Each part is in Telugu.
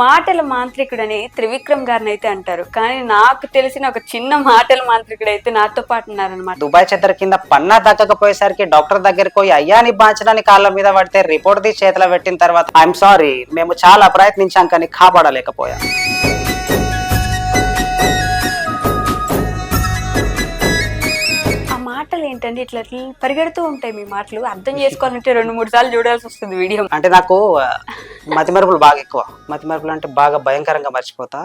మాటల మాంత్రికుడని త్రివిక్రమ్ గారిని అయితే అంటారు. కానీ నాకు తెలిసిన ఒక చిన్న మాటల మాంత్రికుడు అయితే నాతో పాటు ఉన్నారనమాట. దుబాయ్ చెత్తర కింద పన్నా దక్కకపోయేసరికి డాక్టర్ దగ్గరికి పోయి అయ్యాని బాంచడాని కాళ్ళ మీద పడితే రిపోర్ట్ తీసి చేతిలో పెట్టిన తర్వాత ఐఎమ్ సారీ, మేము చాలా ప్రయత్నించాం కానీ కాపాడలేకపోయాం. మాటలు ఏంటండి ఇట్లా పరిగెడుతూ ఉంటాయి మీ మాటలు. అర్థం చేసుకోవాలంటే 2-3 సార్లు చూడాల్సి వస్తుంది వీడియో. అంటే నాకు మతిమరుపులు బాగా ఎక్కువ. మతిమరుపులు అంటే బాగా భయంకరంగా మర్చిపోతా.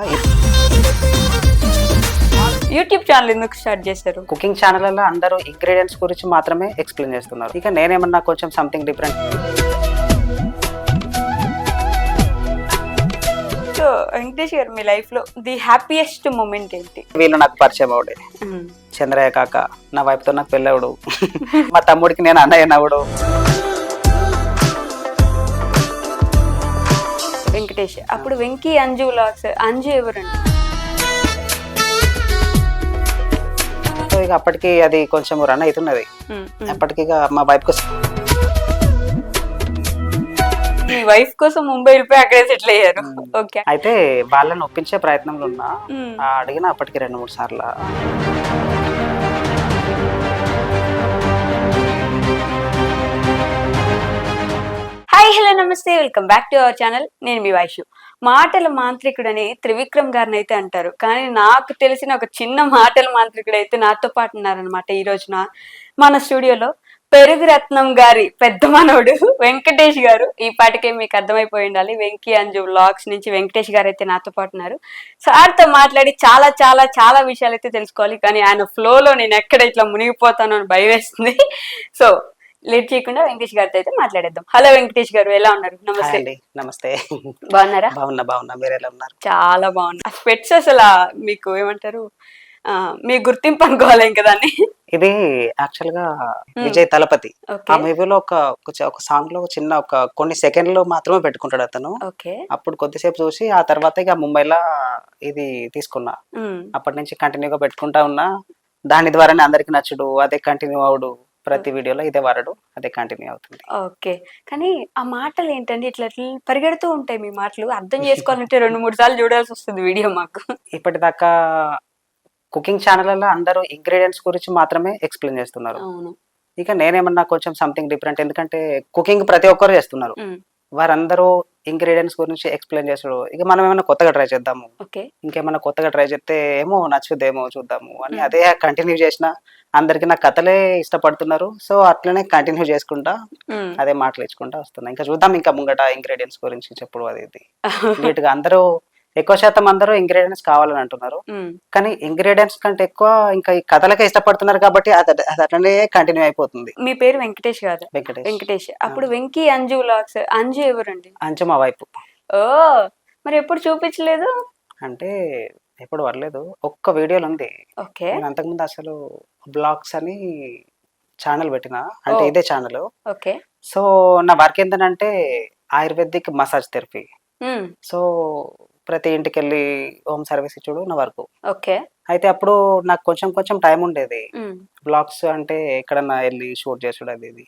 యూట్యూబ్ ఛానల్ ఎందుకు స్టార్ట్ చేశారు? కుకింగ్ ఛానల్లో అందరూ ఇంగ్రీడియంట్స్ గురించి మాత్రమే ఎక్స్ప్లెయిన్ చేస్తున్నారు. ఇక నేనేమన్నా కొంచెం సంథింగ్ డిఫరెంట్. సో వెంకటేష్ గారు, మీ లైఫ్ లో ది హ్యాపీయెస్ట్ మూమెంట్ ఏంటి? వీళ్ళు నాకు పరిచయం అవుడే, చంద్రయ్య కాక, నా వైపుతో నాకు పెళ్ళవుడు, మా తమ్ముడికి నేను అన్నయ్య నవ్వుడు. వెంకటేష్ అప్పుడు వెంకీ అంజు వ్లాగ్స్. అంజు ఎవరండి? సో ఇక అప్పటికి అది కొంచెం రన్ అవుతున్నది. అప్పటికి ఇక మా వైఫ్ కోసం, మీ వైఫ్ కోసం ముంబై వెళ్ళిపోయి అక్కడే సెటిల్ అయ్యారు. ఓకే. అయితే వాళ్ళని ఒప్పించే ప్రయత్నంలో ఉన్నా. అడిగిన అప్పటికి 2-3 సార్లు. హాయ్, హలో, నమస్తే, welcome back to our channel. నేను మీ వైషు. మాటల మాంత్రికుడని త్రివిక్రమ్ గారిని అయితే అంటారు. కానీ నాకు తెలిసిన ఒక చిన్న మాటల మాంత్రికుడు అయితే నాతో పాటు ఉన్నారనమాట. ఈ రోజున మన స్టూడియోలో పెరుగు రత్నం గారి పెద్ద మనవడు వెంకటేష్ గారు. ఈ పాటికే మీకు అర్థమైపోయి ఉండాలి. వెంకీ అంజు వ్లాగ్స్ నుంచి వెంకటేష్ గారు అయితే నాతో పాటు ఉన్నారు. సార్తో మాట్లాడి చాలా చాలా చాలా విషయాలు అయితే తెలుసుకోవాలి. కానీ ఆయన ఫ్లోలో నేను ఎక్కడ ఇట్లా మునిగిపోతాను అని భయం వేస్తుంది. సో లేట్ చేయకుండా వెంకటేష్ గారితో అయితే మాట్లాడేద్దాం. హలో వెంకటేష్ గారు, ఎలా ఉన్నారు? నమస్తే. నమస్తే. బాగున్నారా? బాగున్నా. మీరు ఎలా ఉన్నారు? చాలా బాగున్నా. ఆ స్పెట్స్ అసలు మీకు ఏమంటారు, మీ గుర్తింపు అనుకోవాలి ఇంకా దాన్ని. ఇది యాక్చువల్ గా విజయ్ తలపతి. ఆ మూవీలో ఒక సాంగ్ లో చిన్న కొన్ని సెకండ్లు మాత్రమే పెట్టుకుంటాడు అతను. అప్పుడు కొద్దిసేపు చూసి ఆ తర్వాత ఇక ముంబైలో ఇది తీసుకున్నా. అప్పటి నుంచి కంటిన్యూగా పెట్టుకుంటా ఉన్నా. దాని ద్వారానే అందరికి నచ్చుడు, అదే కంటిన్యూ అవుడు. ప్రతి వీడియోలో ఇదే వాడడు, అదే కంటిన్యూ అవుతుంది. ఓకే. కానీ ఆ మాటలు ఏంటండి ఇట్లా పరిగెడుతూ ఉంటాయి మీ మాటలు. అర్థం చేసుకోవాలంటే 2-3 సార్లు చూడాల్సి వస్తుంది వీడియో మాకు. ఇప్పటిదాకా కుకింగ్ ఛానల్లో అందరూ ఇంగ్రీడియంట్స్ గురించి మాత్రమే ఎక్స్ప్లెయిన్ చేస్తున్నారు. ఇక నేనేమన్నా కొంచెం సంథింగ్ డిఫరెంట్. ఎందుకంటే కుకింగ్ ప్రతి ఒక్కరు చేస్తున్నారు. వారందరూ ఇంగ్రీడియంట్స్ గురించి ఎక్స్ప్లెయిన్ చేస్తాడు. ఇక మనం ఏమైనా కొత్తగా ట్రై చేద్దాము, ఇంకేమైనా కొత్తగా ట్రై చేస్తే ఏమో నచ్చుదేమో చూద్దాము అని అదే కంటిన్యూ చేసిన. అందరికి నా కథలే ఇష్టపడుతున్నారు. సో అట్లనే కంటిన్యూ చేసుకుంటా అదే మాటలు ఇచ్చుకుంటా వస్తున్నా. ఇంకా చూద్దాం ఇంకా ముంగట ఇంగ్రీడియంట్స్ గురించి చెప్పుడు. అది ఇది నీట్ గా అందరూ ఎక్కువ శాతం అందరూ ఇంగ్రీడియంట్స్ కావాలని అంటున్నారు. కానీ ఇంగ్రీడియంట్స్ కంటే ఎక్కువ ఇంకా ఈ కథలకే ఇష్టపడుతున్నారు కాబట్టి అది అట్లనే కంటిన్యూ అయిపోతుంది. మీ పేరు వెంకటేష్ కాదు? వెంకటేష్. అప్పుడు వెంకీ అంజు వ్లాగ్స్. అంజు ఎవరండి? అంజు మా వైపు. ఓ, మరి ఎప్పుడు చూపించలేదు? అంటే ఎప్పుడు వర్లేదు, ఒక్క వీడియోలో ఉంది. నేను అంతకుముందు అసలు బ్లాగ్స్ అని ఛానల్ పెట్టిన, అంటే ఇదే ఛానల్. సో నా వర్క్ ఏంటంటే ఆయుర్వేదిక్ మసాజ్ థెరపీ. సో ప్రతి ఇంటికి వెళ్ళి హోమ్ సర్వీస్ ఇచ్చుడు నా వర్క్. అయితే అప్పుడు నాకు కొంచెం టైం ఉండేది. బ్లాగ్స్ అంటే ఎక్కడన్నా వెళ్ళి షూట్ చేసుడు అది ఇది.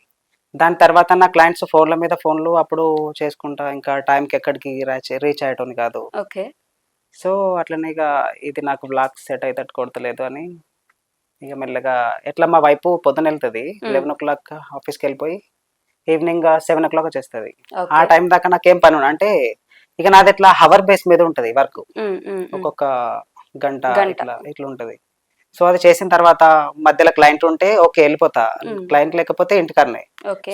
దాని తర్వాత నా క్లయింట్స్ ఫోన్ల మీద ఫోన్లు అప్పుడు చేసుకుంటా, ఇంకా టైంకి ఎక్కడికి రీచ్ అయ్యటం కాదు. సో అట్లనే ఇక ఇది నాకు బ్లాగ్స్ సెట్ అయితే కొడతలేదు అని ఇక మెల్లగా ఎట్లా మా వైపు పొద్దున వెళ్తుంది 11 o'clock ఆఫీస్కి వెళ్ళిపోయి ఈవినింగ్ 7 o'clock వచ్చేస్తుంది. ఆ టైం దాకా నాకేం పని ఉండదు. అంటే ఇక నాది ఎట్లా హవర్ బేస్ మీద ఉంటది వర్క్, ఒక్కొక్క గంట ఇట్లా ఉంటది. సో అది చేసిన తర్వాత మధ్యలో క్లయింట్ ఉంటే ఓకే వెళ్ళిపోతా, క్లయింట్ లేకపోతే ఇంటికన్నే.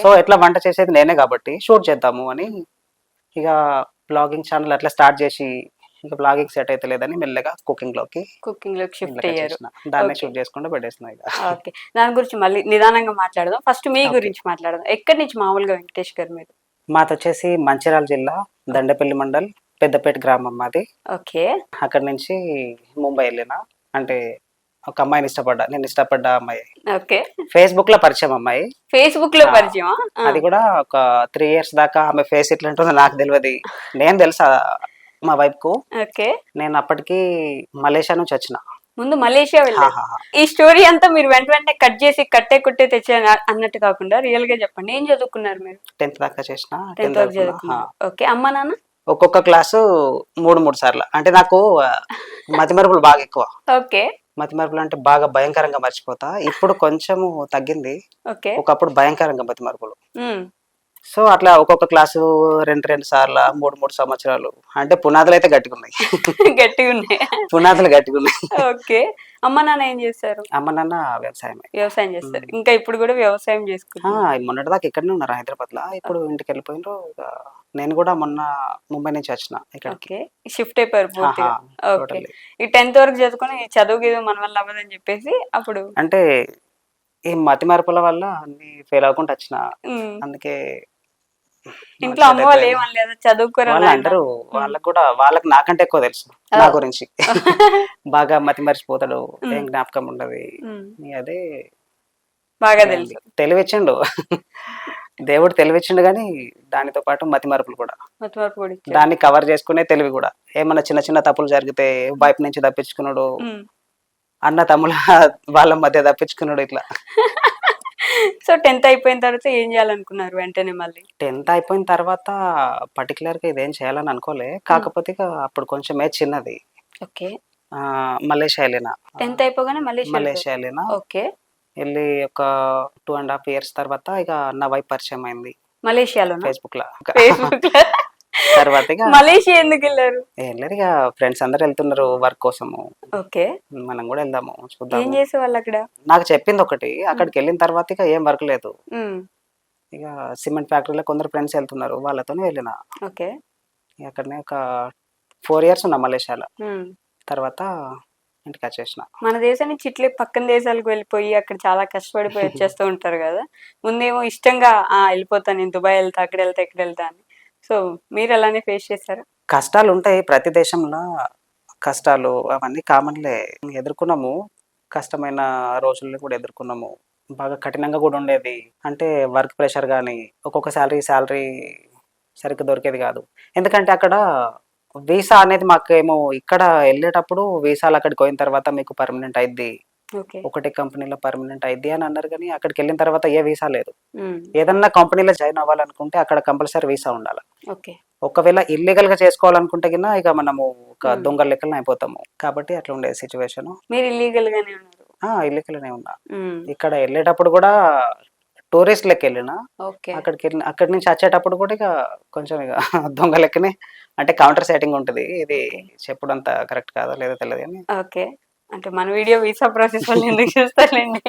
సో ఎట్లా వంట చేసేది నేనే కాబట్టి షూట్ చేద్దాము అని ఇక బ్లాగింగ్ ఛానల్ అట్లా స్టార్ట్ చేసి ఇంకా బ్లాగింగ్ సెట్ అయితే లేదని మెల్లగా కుకింగ్ లోకి షిఫ్ట్ అయ్యారు. దాన్ని షూట్ చేసుకుంటూ పెట్టేస్తున్నా. ఓకే, దాని గురించి మళ్ళీ నిదానంగా మాట్లాడదాం. ఫస్ట్ మీ గురించి మాట్లాడదాం. ఎక్కడి నుంచి మామూలుగా వెంకటేష్ గారు మీరు? మాది వచ్చేసి మంచిర్యాల జిల్లా దండపల్లి మండల్ పెద్దపేట గ్రామం మాది. అక్కడ నుంచి ముంబై వెళ్ళిన. అంటే ఒక అమ్మాయిని ఇష్టపడ్డా, నేను ఇష్టపడ్డ అమ్మాయి. ఫేస్బుక్ లో పరిచయం అమ్మాయి. ఫేస్బుక్ లో పరిచయం? అది కూడా ఒక 3 years దాకా ఆమె ఫేస్ ఎట్లా ఉంటుందో నాకు తెలియదు. నేను తెలుసా మా వైఫ్ కు. నేను అప్పటికి మలేషియా నుంచి వచ్చిన. ముందు మలేషియా వెళ్ళారు. ఈ స్టోరీ అంతా మీరు వెంటనే కట్ చేసి కట్టే కుట్టే తెచ్చే అన్నట్టు కాకుండా రియల్ గా చెప్పండి. ఏం చదువుకున్నారు మీరు? 10th దాకా చేసిన. ఓకే. అమ్మ నాన్న? ఒక్కొక్క క్లాసు 3 సార్లు. అంటే నాకు మతిమరుపులు బాగా ఎక్కువ. ఓకే. మతిమరుపులు అంటే బాగా భయంకరంగా మర్చిపోతా. ఇప్పుడు కొంచెము తగ్గింది. ఓకే. ఒకప్పుడు భయంకరంగా మతిమరుపులు. హ్మ్. సో, అట్లా ఒక్కొక్క క్లాసు 2 సార్ల 3 సంవత్సరాలు. అంటే పునాదులైతే గట్టిగున్నాయి. గట్టిగున్నాయి. పునాదులు గట్టిగున్నాయి. ఓకే. అమ్మ, నాన్న ఏం చేస్తారు? అమ్మ, నాన్న వ్యవసాయమే. వ్యవసాయం చేస్తారు. హ్మ్. ఇంకా ఇప్పుడు గూడా వ్యవసాయం ఆ! చేసుకుంటున్నారు. మొన్నటిదాకా ఇక్కడనే ఉన్నారు హైదరాబాద్‌ల. ఇప్పుడు ఇంటికెళ్ళిపోయిండ్రు. ఇక నేను గూడా మొన్న ముంబై నుంచి వచ్చిన ఇక్కడికి. ఓకే. షిఫ్ట్ అయిపోయారు ఆహా! పూర్తిగా. ఓకే. టోటల్లీ. ఈ 10థ్ వరకు చదువుకొని ఈ చదువు గిదువు మన వల్ల అవ్వదని చెప్పేసి అప్పుడు అంటే ఈ మతిమరుపుల వల్ల అన్నీ ఫెయిల్ అవ్వకుండా వచ్చిన. హ్మ్. అందుకే ఇంట్లో అమ్మ వాళ్ళు ఏమనలేదా? చదువుకోరా వాళ్ళు నాయనా? అంటారు. వాళ్ళకి కూడా వాళ్ళకి నాకంటే ఎక్కువ తెలుసు నా గురించి. బాగా మతి మర్చిపోతాడు. ఏం జ్ఞాపకం ఉండదు. హ్మ్. అదే బాగా తెలుసు. తెలివిచ్చిండు. దేవుడు తెలివిచ్చిండు గానీ దానితో పాటు మతిమరుపులు కూడా. మతిమరుపు కూడా ఇచ్చాడు. దాన్ని కవర్ చేసుకునే తెలివి కూడా. ఏమన్నా చిన్న చిన్న తప్పులు జరిగితే వైపు నుంచి తప్పించుకునుడు. హ్మ్. అన్న తమ్ముల వాళ్ళ మధ్య తప్పించుకునుడు ఇట్లా. సో 10థ్ అయిపోయిన తర్వాత ఏం చేయాలనుకున్నారు వెంటనే మళ్ళీ? 10థ్ అయిపోయిన తర్వాత పర్టిక్యులర్‌గా ఇదేం చేయాలని అనుకోలే. కాకపోతే ఇక అప్పుడు కొంచెం ఏజ్ చిన్నది. ఓకే. మలేషియా ఎళ్ళిన. 10థ్ అయిపోగానే మలేషియా ఎళ్ళిన. ఓకే. ఎళ్ళి ఒక 2 ½ ఇయర్స్ తర్వాత ఇక నా వైఫ్ పరిచయం అయింది. మలేషియాలోనా? ఫేస్‌బుక్‌ల. ఫేస్‌బుక్‌లో. తర్వాత ఇక మలేషియా ఎందుకెళ్లారు? ఏం లేదు ఇక ఫ్రెండ్స్ అందరూ ఎళ్తున్నారు వర్క్ కోసము. ఓకే. మనం గూడా ఎళ్దాము ఏం చూద్దాము. చేసేవాళ్ళక్కడ? నాకు చెప్పిందొకటి. అక్కడికెళ్ళిన తర్వాత ఇక ఏం వర్క్ లేదు. హ్మ్. ఇక సిమెంట్ ఫ్యాక్టరీలో కొందరు ఫ్రెండ్స్ ఎళ్తున్నారు. వాళ్ళతోనే వెళ్ళిన. ఓకే. ఇక అక్కడనే ఒక 4 ఇయర్స్ ఉన్నా మలేషియాలో. హ్మ్. తర్వాత ఇంటికొచ్చేసిన. మన దేశం నుంచి ఇట్లే పక్కన దేశాలకు వెళ్ళిపోయి అక్కడ చాలా కష్టపడిపోయి వచ్చేస్తూ ఉంటారు కదా! ముందేమో ఇష్టంగా ఎళ్ళిపోతా నేను దుబాయ్ ఎళ్తా, అక్కడెళ్తా, ఇక్కడెళ్తా అని. సో మీరు అలానే ఫేస్ చేసారా? కష్టాలుంటాయి ప్రతి దేశంలో. కష్టాలు అవన్నీ కామన్‌లే. ఎదుర్కొన్నాము. కష్టమైన రోజుల్ని కూడా ఎదుర్కొన్నాము. బాగా కఠినంగా గూడా ఉండేది. అంటే వర్క్ ప్రెషర్ గాని, ఒక్కొక్క సాలరీ సరిగ్గా దొరికేది గాదు. ఎందుకంటే అక్కడ వీసా అనేది మాకేమో ఇక్కడ ఎళ్ళేటప్పుడు వీసాలు అక్కడికి పోయిన తర్వాత మీకు పర్మనెంట్ అయిద్ది. ఓకే. ఒకటే కంపెనీలో పర్మనెంట్ అయిద్ది అని అన్నారు గానీ, అక్కడికెళ్ళిన తర్వాత ఏ వీసా లేదు. హ్మ్. ఏదన్నా కంపెనీలో జాయిన్ అవ్వాలనుకుంటే అక్కడ కంపల్సరీ వీసా ఉండాల. ఓకే. ఒకవేళ ఇల్లీగల్‌గా చేసుకోవాలనుకుంటే గిన ఇక మనము ఒక హ్మ్. దొంగల లెక్కలనే అయిపోతాము. కాబట్టి అట్లా ఉండేది సిట్యుయేషను. మీరు ఇల్లీగల్‌గానే ఉన్నారు. ఇల్లీగల్‌గానే ఉన్నా. హ్మ్. ఇక్కడ ఎళ్ళేటప్పుడు గూడా టూరిస్ట్ లెక్కెళ్ళినా. ఓకే. అక్కడి నుంచి వచ్చేటప్పుడు కూడా ఇక కొంచెం ఇక దొంగ లెక్కనే అంటే కౌంటర్ సెట్టింగ్ ఉంటది. ఇది ఓకే. చెప్పుడంత కరెక్ట్ కాదో లేదో తెలీదు గానీ. ఓకే. అంటే మన వీడియో వీసా ప్రాసెస్ వాళ్ళు ఎందుకు చూస్తారులెండి.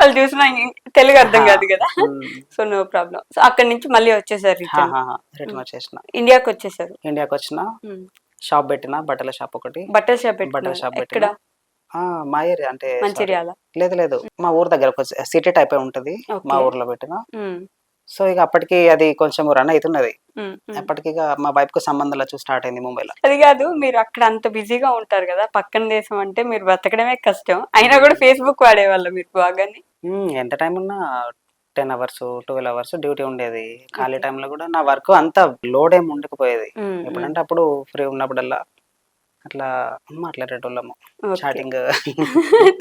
వాళ్ళు చూసినా తెలుగు అర్థం ఆహా! కాదు కదా! హ్మ్. So no problem. సో అక్కడి నుంచి మళ్ళీ వచ్చేసారు రిటర్న్. రిటర్న్ హ్మ్. వచ్చేసిన. ఇండియాకొచ్చేసారు. ఇండియాకొచ్చిన. హ్మ్. షాప్ పెట్టిన బట్టల షాప్ ఒకటి. బట్టల షాప్ బట్టల పెట్టుకున్నారు. షాప్ ఎక్కడ? పెట్టిన. మా ఏరియా అంటే సారీ. మంచిర్యాల. లేదు. మా ఊరు దగ్గర ఒక సిటీ టైపే ఉంటది. మా ఓకే. ఊర్లో పెట్టిన. హ్మ్. సో, ఇక అప్పటికి అది కొంచెం రన్ అయితున్నది. హ్మ్. హ్మ్. అప్పటికిగ మా వైఫ్‌కు సంబంధాలొచ్చు స్టార్ట్ అయింది ముంబైలో. అది కాదు మీరు అక్కడ అంత బిజీగా ఉంటారు కదా! పక్కన దేశం అంటే మీరు బతకడమే కష్టం. అయినా కూడా హ్మ్. ఫేస్‌బుక్ వాడేవాళ్ళా మీరు బాగానే? ఎంత టైం ఉన్నా 10 అవర్స్, 12 అవర్స్ డ్యూటీ ఉండేది. ఖాళీ ఓకే. టైంలో గూడా నా వర్క్ అంత లోడ్ ఏమి ఉండకపోయేది. హ్మ్. హ్మ్. ఎప్పుడంటే అప్పుడు ఫ్రీ ఉన్నప్పుడల్లా అట్లా మాట్లాడేటోళ్ళము. ఓకే. చాటింగ్.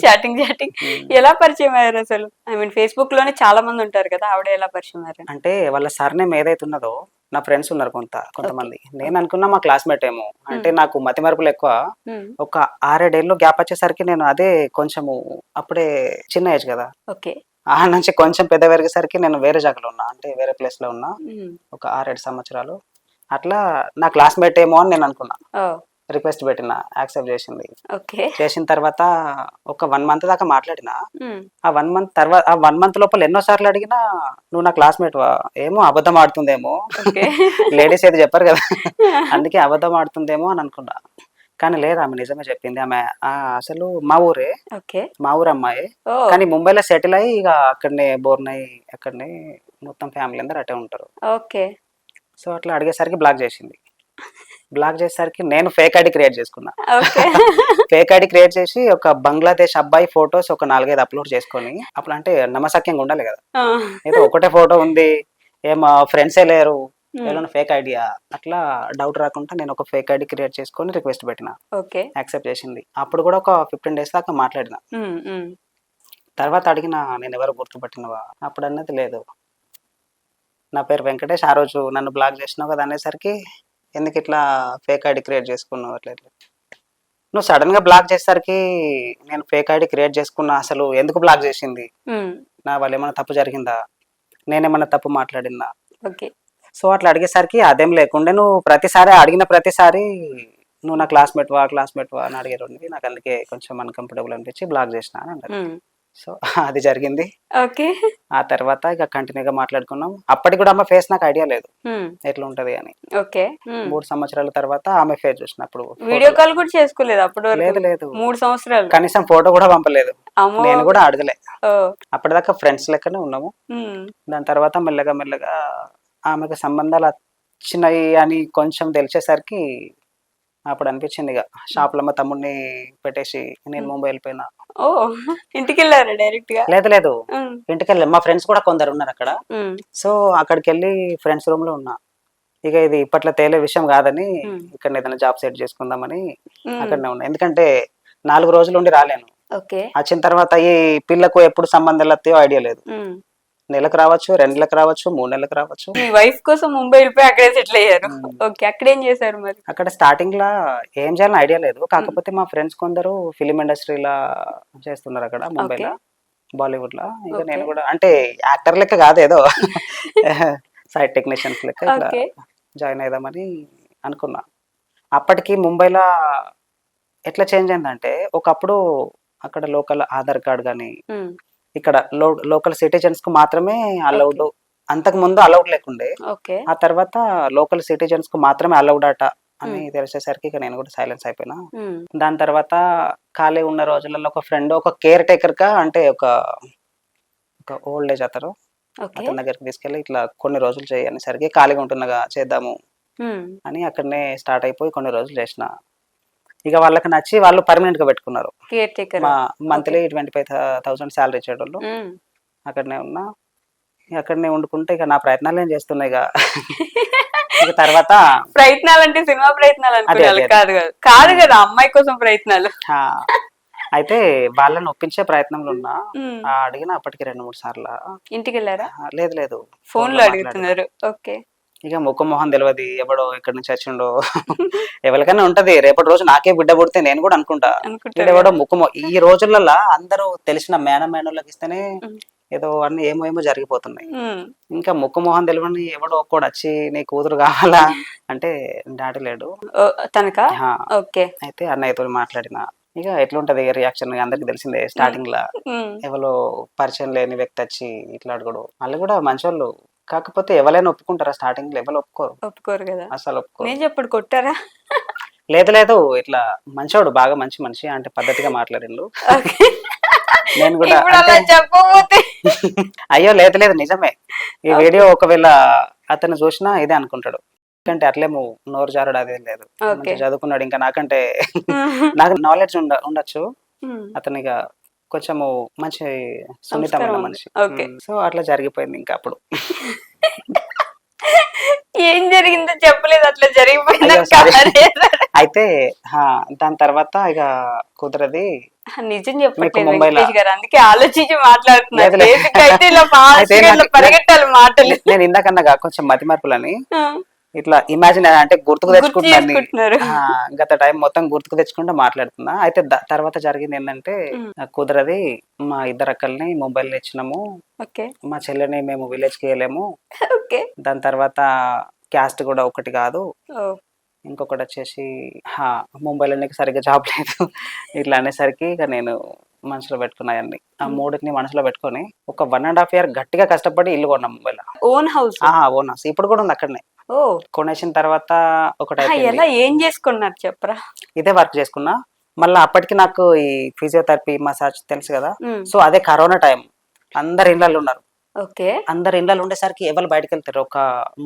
చాటింగ్ హ్మ్. ఎలా పరిచయం అయ్యారసలు? ఐ మీన్ ఫేస్‌బుక్‌లోనే చాలా మంది ఉంటారు కదా! ఆవిడ ఎలా పరిచయం అయ్యారు? అంటే వాళ్ళ సర్‌నేమ్ ఏదైతే ఉన్నదో నా ఫ్రెండ్స్ ఉన్నారు ఓకే. కొంతమంది. ఓకే. నేననుకున్నా మా క్లాస్‌మేట్ ఏమో. అంటే హ్మ్. నాకు మతిమరుపులెక్కువ. హ్మ్. ఒక 6, 7 ఏళ్ళు గ్యాప్ వచ్చేసరికి నేను అదే కొంచెము అప్పుడే చిన్న ఏజ్ గదా! ఓకే. నుంచి కొంచెం పెద్ద పెరిగేసరికి నేను వేరే జాగాలో ఉన్నా. అంటే వేరే ప్లేస్‌లో ఉన్నా. హ్మ్. ఒక 6, 7 సంవత్సరాలు. అట్లా నా క్లాస్‌మేట్ ఏమో అని నేననుకున్నా. ఓహ్! రిక్వెస్ట్ పెట్టిన. యాక్సెప్ట్ చేసింది. ఓకే. చేసిన తర్వాత ఒక 1 మంత్ దాకా మాట్లాడినా. హ్మ్. ఆ 1 మంత్ లోపల ఎన్నో సార్లు అడిగినా, "నువ్వు నా క్లాస్‌మేట్‌వా?" ఏమో అబద్ధం ఆడుతుందేమో. ఓకే. లేడీస్ ఏది చెప్పరు గదా! అందుకే అబద్ధం ఆడుతుందేమో అని అనుకున్నా. కానీ లేదు ఆమె నిజమే చెప్పింది. ఆమె అసలు మా ఊరే. ఓకే. మా ఊరమ్మాయే. ఓహ్! కానీ ముంబైలో సెటిల్ అయ్యి ఇగ అక్కడనే బోర్న్ అయ్యి అక్కడనే మొత్తం ఫ్యామిలీ అందరూ అటే ఉంటారు. ఓకే. సో, అట్లా అడిగేసరికి బ్లాక్ జేసింది. బ్లాక్ చేసేసరికి నేను ఫేక్ ఐడీ క్రియేట్ చేసుకున్నా. ఓకే. ఫేక్ ఐడీ క్రియేట్ చేసి ఒక బంగ్లాదేశ్ అబ్బాయి ఫోటోస్ ఒక 4, 5 అప్‌లోడ్ చేసుకొని అప్పుడు అంటే నమ్మశక్యంగా ఉండాలి గదా! ఆ! ఏదో ఒకటే ఫోటో ఉంది. మా ఫ్రెండ్సే లేరు. హ్మ్. ఏదైనా ఫేక్ ఐడీయా? అట్లా డౌట్ రాకుండా నేను ఒక ఫేక్ ఐడీ క్రియేట్ చేసుకొని రిక్వెస్ట్ పెట్టిన. ఓకే. యాక్సెప్ట్ చేసింది. అప్పుడు గూడా ఒక 15 డేస్ దాకా మాట్లాడిన. హ్మ్. హ్మ్. తర్వాత అడిగిన నేనెవరో గుర్తుపట్టినవా? అప్పుడన్నది లేదు. నా పేరు వెంకటేష్. ఆ రోజు నన్ను బ్లాక్ చేసినావు గదా! అనేసరికి ఎందుకు ఇట్లా ఫేక్ ఐడి క్రియేట్ చేసుకున్నావు అట్లా ఇట్లా. నువ్వు సడన్ గా బ్లాక్ చేసేసరికి నేను ఫేక్ ఐడి క్రియేట్ చేసుకున్నా, అసలు ఎందుకు బ్లాక్ చేసింది, ఉమ్, నా వల్ల ఏమైనా తప్పు జరిగిందా, నేనేమన్నా తప్పు మాట్లాడినా. ఓకే. సో అట్లా అడిగేసరికి అదేం లేకుండే నువ్వు ప్రతిసారి అడిగిన ప్రతిసారి నువ్వు నా క్లాస్మేట్ వా అని అడిగేటోడివి, నాకు అందుకే కొంచెం అన్కంఫర్టబుల్ అనిపించి బ్లాక్ చేసిన అని అన్నారు. ఉమ్, సో అది జరిగింది. ఓకే. ఆ తర్వాత ఇక కంటిన్యూగా మాట్లాడుకున్నాం. అప్పటికి కూడా ఆమె ఫేస్ నాకు ఐడియా లేదు ఉమ్, ఎట్లా ఉంటది అని. ఓకే. ఉమ్. 3 సంవత్సరాల తర్వాత ఆమె ఫేస్ చూసినప్పుడు వీడియో కాల్ కూడా చేసుకోలేదు అప్పటి లేదు వరకు? లేదు 3 సంవత్సరాలు. కనీసం ఫోటో కూడా పంపలేదు, అమ్మో. నేను కూడా అడగలే. ఓ. అప్పటిదాకా ఫ్రెండ్స్ లెక్కనే ఉన్నాము. ఉమ్, దాని తర్వాత మెల్లగా మెల్లగా ఆమెకు సంబంధాలు వచ్చినాయి అని కొంచెం తెలిసేసరికి అప్పుడు అనిపించింది ఇక షాప్లో మా తమ్ముడిని పెట్టేసి నేను ముంబై వెళ్ళిపోయినా. ఓ, ఇంటికి వెళ్ళారా డైరెక్ట్ గా? లేదు లేదు ఉమ్, ఇంటికి వెళ్ళి మా ఫ్రెండ్స్ కూడా కొందరు ఉన్నారు అక్కడ. ఉమ్, సో అక్కడికి వెళ్ళి ఫ్రెండ్స్ రూమ్ లో ఉన్నా. ఇక ఇది ఇప్పట్లో తేలే విషయం కాదని ఇక్కడ ఏదైనా జాబ్ సెట్ చేసుకుందామని ఉమ్, అక్కడనే ఉన్నా. ఎందుకంటే 4 రోజులు ఉండి రాలేను. ఓకే. వచ్చిన తర్వాత ఈ పిల్లకు ఎప్పుడు సంబంధాలు వస్తాయో ఐడియా లేదు. ఉమ్. నెలకు రావచ్చు, 2 నెలలకు రావచ్చు, 3 నెలలకు రావచ్చు. మీ వైఫ్ కోసం ముంబై వెళ్ళిపోయి అక్కడే సెటిల్ అయ్యారు. ఓకే, అక్కడ ఏం చేశారు మరి? అక్కడ స్టార్టింగ్ లా ఏం చేయాలని ఐడియా లేదు. కాకపోతే మా ఫ్రెండ్స్ కొందరు ఫిలిం ఇండస్ట్రీలా చేస్తున్నారు అక్కడ ముంబైలో, బాలీవుడ్ లా. ఇక నేను కూడా అంటే యాక్టర్ లెక్క కాదు, ఏదో సైడ్ టెక్నీషియన్స్ లెక్క ఇట్లా ఓకే. జాయిన్ అయిదామని అనుకున్నా. అప్పటికి ముంబైలో ఎట్లా చేంజ్ అయిందంటే ఒకప్పుడు అక్కడ లోకల్ ఆధార్ కార్డ్ కానీ ఉమ్, ఇక్కడ లోకల్ సిటిజన్స్ కు మాత్రమే అలౌడ్. అంతకు ముందు అలౌడ్ లేకుండే, ఓకే. ఆ తర్వాత లోకల్ సిటిజన్స్ కు మాత్రమే అలౌడ్ అట అని తెలిసేసరికి ఇక నేను కూడా సైలెన్స్ అయిపోయినా. ఉమ్, దాని తర్వాత ఖాళీ ఉన్న రోజులలో ఒక ఫ్రెండ్ ఒక కేర్ టేకర్ గా అంటే ఒక ఓల్డ్ ఏజ్ అతను, ఓకే. అతని దగ్గరికి తీసుకెళ్ళి ఇట్లా కొన్ని రోజులు చేయనేసరికి ఖాళీగా ఉంటున్నగా చేద్దాము ఉమ్, అని అక్కడనే స్టార్ట్ అయిపోయి కొన్ని రోజులు చేసిన. ఇక వాళ్ళకి నచ్చి వాళ్ళు పర్మనెంట్ గా పెట్టుకున్నారు. Care taker. మా మంత్లీ 25,000 శాలరీ ఇచ్చేటోళ్ళు. ఉమ్. అక్కడనే ఉన్నా. ఇక అక్కడనే వండుకుంటే ఇక నా ప్రయత్నాలు ఏం చేస్తున్నాయి ఇక. ఇక తర్వాత ప్రయత్నాలు అంటే సినిమా ప్రయత్నాలు అదే, అనుకున్నాను. అదే. కాదు కాదు కాదు కదా, అమ్మాయి కోసం ప్రయత్నాలు. ఆ, అయితే వాళ్ళని ఒప్పించే ప్రయత్నంలో ఉన్నా. ఉమ్. అడిగిన అప్పటికి 2-3 సార్లు. ఇంటికి వెళ్ళారా? లేదు లేదు ఫోన్ లో అడుగుతున్నారు. ఓకే. ఇక ముఖం మొహం తెలియదు, ఎవడో ఎక్కడి నుంచి వచ్చిండో. ఎవరికైనా ఉంటది, రేపటి రోజు నాకే బిడ్డ పుడితే నేను కూడా అనుకుంటా అనుకుంటారు. ఎవడో ముఖం. ఈ రోజులలో అందరూ తెలిసిన మేనమేనోళ్ళకి ఇస్తేనే ఉమ్. ఏదో అన్ని ఏమో జరిగిపోతున్నాయి. ఉమ్, ఇంకా ముక్కు మొహం తెలియని ఎవడో ఒక్కడు వచ్చి నీ కూతురు కావాలా అంటే డాడీ లేడు. ఓ, తనకా? ఆ, ఓకే. అయితే అన్నయ్యతో మాట్లాడిన. ఇక ఎట్లుంటది రియాక్షన్ అందరికి తెలిసిందే. స్టార్టింగ్ లా ఉమ్, ఎవరో పరిచయం లేని వ్యక్తి వచ్చి ఇట్లా అడుగుడు. వాళ్ళు కూడా మంచోళ్ళు, కాకపోతే ఎవరైనా ఒప్పుకుంటారా? స్టార్టింగ్ లో ఎవరు ఒప్పుకోరు, ఒప్పుకోరు కదా. అసలు ఒప్పుకోరు. నేను చెప్పడు కొట్టారా? లేదు లేదు ఇట్లా మంచోడు, బాగా మంచి మనిషి అంటే పద్ధతిగా మాట్లాడిండు. ఓకే. నేను కూడా ఇప్పుడు అలా చెప్పకపోతే అయ్యో లేదు లేదు నిజమే. ఈ వీడియో ఒకవేళ అతను చూసినా ఇదే అనుకుంటాడు. ఎందుకంటే అట్లేమో నోరు జారడు అదేం లేదు, ఓకే. మంచిగా చదువుకున్నాడు. ఇంకా నాకంటే నాకు నాలెడ్జ్ ఉండొచ్చు. ఉమ్, అతను ఇక కొంచెము మంచి సున్నితమైన సంస్కారం ఉంది. మనిషి. ఓకే. సో అట్లా జరిగిపోయింది. ఇంకా అప్పుడు ఏం జరిగిందో చెప్పలేదు, అట్లా జరిగిపోయింది. అయ్యో, sorry. అయితే దాని తర్వాత ఇక కుదరది. నిజం మీకు చెప్పట్లేదు ముంబైలో వెంకటేష్ గారు, అందుకే ఆలోచించి మాట్లాడుతున్నారు. లేదు, లేదు. బేసిక్ అయితే ఇలా అయితే fast గా ఇట్లా పరిగెట్టాలి మాటలు. నేను ఇందాకన్నా కొంచెం మతి మార్పులని ఆ, ఇట్లా ఇమాజిన్ అంటే గుర్తుకు గుర్తు తెచ్చుకుంటున్నాను. చేసుకుంటున్నారు. గత టైం మొత్తం గుర్తుకు తెచ్చుకుంటూ మాట్లాడుతున్నా. అయితే తర్వాత జరిగింది ఏంటంటే ఉమ్, కుదరది, మా ఇద్దరు అక్కల్ని మొబైల్ ఇచ్చినాము, ఓకే. మా చెల్లెని మేము విలేజ్కి వెళ్ళాము. ఓకే. దాని తర్వాత క్యాస్ట్ కూడా ఒకటి కాదు, ఓ, ఇంకొకటి వచ్చేసి ముంబైలో నీకు సరిగ్గా జాబ్ లేదు ఇట్లా అనేసరికి ఇక నేను మనసులో పెట్టుకున్నాయన్ని. ఆ మూడింటిని మనసులో పెట్టుకొని ఒక 1.5 year గట్టిగా కష్టపడి ఇల్లు కొన్నాం ముంబైలో. Own house? ఓన్ హౌస్ ఇప్పుడు కూడా ఉంది అక్కడనే. ఓ, కొనేసిన తర్వాత ఒకటి ఎలా ఏం చేసుకున్నారు చెప్పరా? ఇదే వర్క్ చేసుకున్నా. మళ్ళీ అప్పటికి నాకు ఈ ఫిజియోథెరపీ మసాజ్ తెలుసు కదా. ఉమ్, సో అదే కరోనా టైం, అందరు ఇళ్ళల్లో ఉన్నారు. ఓకే. అందరు ఇళ్ళలో ఉండేసరికి ఎవరు బయటకు వెళ్తారు ఒక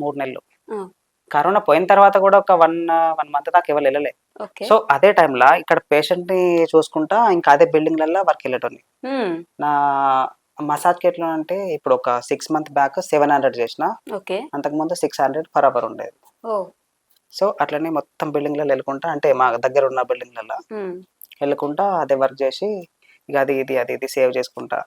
3 నెలలు. ఉమ్, కరోనా పోయిన తర్వాత కూడా ఒక 1 month దాకా ఎవరు వెళ్ళలే. ఓకే. సో అదే టైంలో ఇక్కడ పేషెంట్ ని చూసుకుంటా ఇంకా అదే బిల్డింగ్లలో వర్క్ వెళ్ళేటోని. ఉమ్, నా మసాజ్ ఎట్లా అంటే ఇప్పుడు ఒక 6 months బ్యాక్ 700 చేసిన, ఓకే. అంతకుముందు 600 per hour ఉండేది. ఓ, సో అట్లనే మొత్తం బిల్డింగ్లలో వెళ్ళుకుంటా, అంటే మా దగ్గర ఉన్న బిల్డింగ్లలో ఉమ్, వెళ్ళుకుంటా అదే వర్క్ చేసి ఇక అది ఇది సేవ్ చేసుకుంటా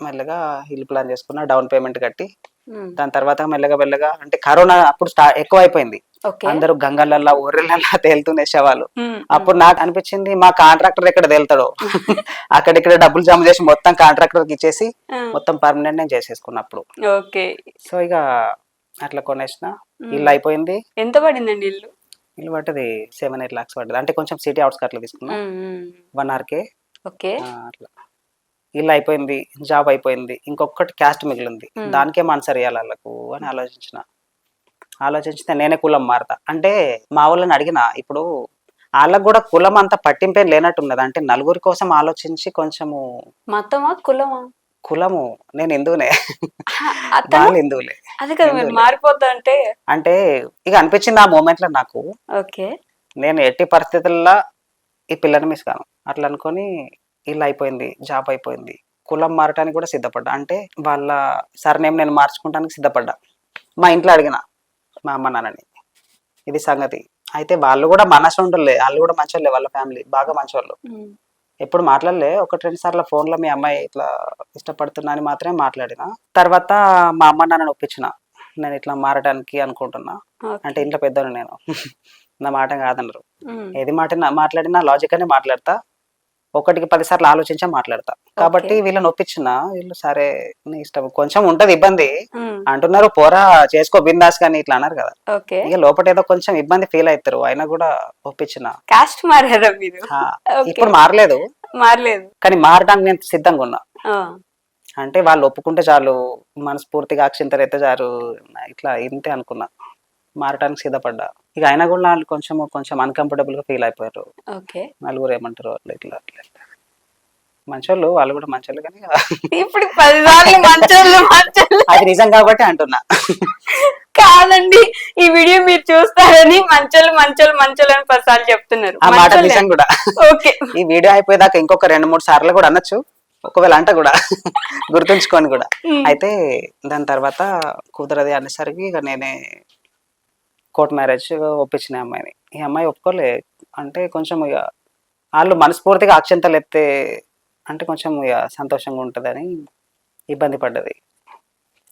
మెల్లగా ఇల్లు ప్లాన్ చేసుకున్నా, డౌన్ పేమెంట్ కట్టి ఉమ్, దాని తర్వాత మెల్లగా అంటే కరోనా అప్పుడు ఎక్కువ అయిపోయింది. ఓకే. అందరూ గంగలల్లా ఊర్లల్లా తేలుతూనే శవాలు. ఉమ్, అప్పుడు నాకు అనిపించింది మా కాంట్రాక్టర్ ఎక్కడ తేలుతాడో అక్కడిక్కడ డబ్బులు జమ చేసి మొత్తం కాంట్రాక్టర్ కి ఇచ్చేసి ఉమ్, మొత్తం పర్మనెంట్ నేను చేసేసుకున్నప్పుడు. ఓకే. సో ఇక అట్లా కొనేసిన. ఉమ్. ఇల్లు అయిపోయింది. ఎంత పడిందండి ఇల్లు? ఇల్లు పట్టది 7-8 lakhs పడ్డది. అంటే కొంచెం సిటీ అవుట్స్కట్ లో తీసుకున్నా. ఉమ్, ఉమ్, 1 RK ఓకే. అట్లా. ఇల్లు అయిపోయింది, జాబ్ అయిపోయింది, ఇంకొకటి క్యాస్ట్ మిగిలింది. ఉమ్, దానికే ఆన్సర్ ఇవ్వాలి వాళ్ళకు అని ఆలోచించితే నేనే కులం మారతా. అంటే మా వాళ్ళని అడిగిన, ఇప్పుడు వాళ్ళకు కూడా కులం అంత పట్టింపేం లేనట్టున్నది. అంటే నలుగురి కోసం ఆలోచించి కొంచెము మతమా కులమా? కులము నేను హిందువునే, అతను వాళ్ళు హిందువులే. అది కదా మీరు మారిపోతా అంటే. అంటే ఇక అనిపించింది ఆ మూమెంట్ లో నాకు, ఓకే. నేను ఎట్టి పరిస్థితుల్లో ఈ పిల్లని మిస్ కాను అట్లా అనుకొని ఇల్లు అయిపోయింది, జాబ్ అయిపోయింది, కులం మారటానికి కూడా సిద్ధపడ్డా. అంటే వాళ్ళ సర్నేమ్ నేను మార్చుకోవడానికి సిద్ధపడ్డా. మా ఇంట్లో అడిగిన మా అమ్మ నాన్నని, ఇది సంగతి. అయితే వాళ్ళు కూడా మనసుండలే, వాళ్ళు కూడా మంచోళ్ళే, వాళ్ళ ఫ్యామిలీ బాగా మంచోళ్ళు. ఉమ్, ఎప్పుడు మాట్లాడలే, 1-2 సార్లు ఫోన్లో మీ అమ్మాయి ఇట్లా ఇష్టపడుతున్నా అని మాత్రమే మాట్లాడిన. తర్వాత మా అమ్మ నాన్నని ఒప్పించిన, నేను ఇట్లా మారడానికి అనుకుంటున్నా. అంటే ఓకే. ఇంట్లో పెద్దలు నేను నా మాట కాదనరు. ఉమ్, ఏది మాట్లాడినా లాజిక్ అనే మాట్లాడతా, 1కి 10 సార్లు ఆలోచించే మాట్లాడతా. కాబట్టి ఓకే. వీళ్ళని ఒప్పించిన, వీళ్ళు సరే నీ ఇష్టం, కొంచెం ఉంటది ఇబ్బంది ఉమ్, అంటున్నారు, పోరా చేసుకో బిందాస్ కానీ ఇట్లా అన్నారు కదా. ఓకే. ఇక లోపల ఏదో కొంచెం ఇబ్బంది ఫీల్ అవుతారు, అయినా కూడా ఒప్పించిన. కాస్ట్ మారారా మీరు? ఆ, ఓకే. ఇప్పుడు మారలేదు, మారలేదు. కానీ మారడానికి నేను సిద్ధంగా ఉన్నా. ఆ, అంటే వాళ్ళు ఒప్పుకుంటే చాలు, మనస్ఫూర్తిగా అక్షింతలు అయితే చాలు, ఇట్లా ఇంతే అనుకున్నా. మారటానికి సిద్ధపడ్డా. ఇక అయినా కూడా వాళ్ళు కొంచెం అన్కంఫర్టబుల్ గా ఫీల్ అయిపోయారు. ఓకే. నలుగురు ఏమంటారు అట్లా ఇట్లా. మంచోళ్ళు, వాళ్ళు కూడా మంచోళ్ళు, కానీ ఇప్పుడు 10 సార్లు మంచోళ్ళు మంచోళ్ళు అది నిజం కాబట్టి అంటున్నా. కాదండి, ఈ వీడియో మీరు చూస్తారని మంచోళ్ళు మంచోళ్ళు మంచోళ్ళు అని 10 సార్లు చెప్తున్నారు. ఆ మాట మంచోళ్ళే. నిజం కూడా. ఓకే. ఈ వీడియో అయిపోయేదాకా ఇంకొక 2-3 సార్లు కూడా అనొచ్చు, ఒకవేళ అంట కూడా గుర్తుంచుకొని కూడా. ఉమ్, అయితే దాని తర్వాత కుదరది అనేసరికి ఇక నేనే కోర్ట్ మ్యారేజ్ ఒప్పించిన అమ్మాయిని. ఈ అమ్మాయి ఒప్పుకోలే. అంటే కొంచెం ఇక వాళ్ళు మనస్ఫూర్తిగా అక్షంతలు ఎత్తే అంటే కొంచెం ఇక సంతోషంగా ఉంటుందని ఇబ్బంది పడ్డది.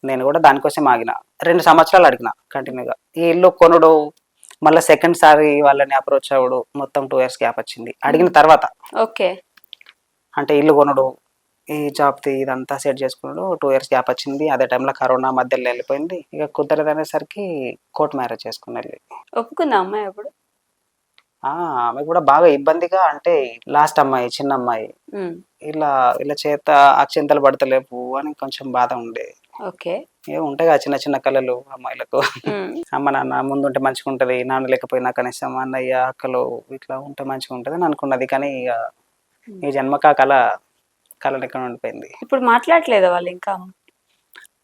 నేను కూడా దానికోసం ఆగిన. 2 సంవత్సరాలు అడిగిన కంటిన్యూగా. ఈ ఇల్లు కొనుడు, మళ్ళీ సెకండ్ సారి వాళ్ళని అప్రోచ్ అవ్వడు, మొత్తం 2 years గ్యాప్ వచ్చింది అడిగిన తర్వాత. ఓకే. అంటే ఇల్లు కొనుడు, ఈ జాబ్ది ఇదంతా సెట్ చేసుకున్నాడు, 2 years గ్యాప్ వచ్చింది. అదే టైంలో కరోనా మధ్యలో వెళ్ళిపోయింది. ఇక కుదరదు అనేసరికి కోర్ట్ మ్యారేజ్ చేసుకుని వెళ్ళి. ఒప్పుకుందా అమ్మాయి అప్పుడు? ఆమె కూడా బాగా ఇబ్బందిగా, అంటే లాస్ట్ అమ్మాయి, చిన్న అమ్మాయి, ఉమ్, ఇలా చేత అక్షింతలు పడతలేవు అని కొంచెం బాధ ఉండే. ఓకే. ఏమో ఉంటాయి కదా చిన్న చిన్న కళలు అమ్మాయిలకు. ఉమ్, అమ్మ నాన్న ముందుంటే మంచిగా ఉంటది, నాన్న లేకపోయినా కనీసం అన్నయ్య అక్కలు ఇట్లా ఉంటే మంచిగా ఉంటది అని అనుకున్నది. కానీ ఇక ఈ జన్మకు ఆ కళ లెక్క ఉండిపోయింది. ఇప్పుడు మాట్లాడలేదా వాళ్ళు ఇంకా?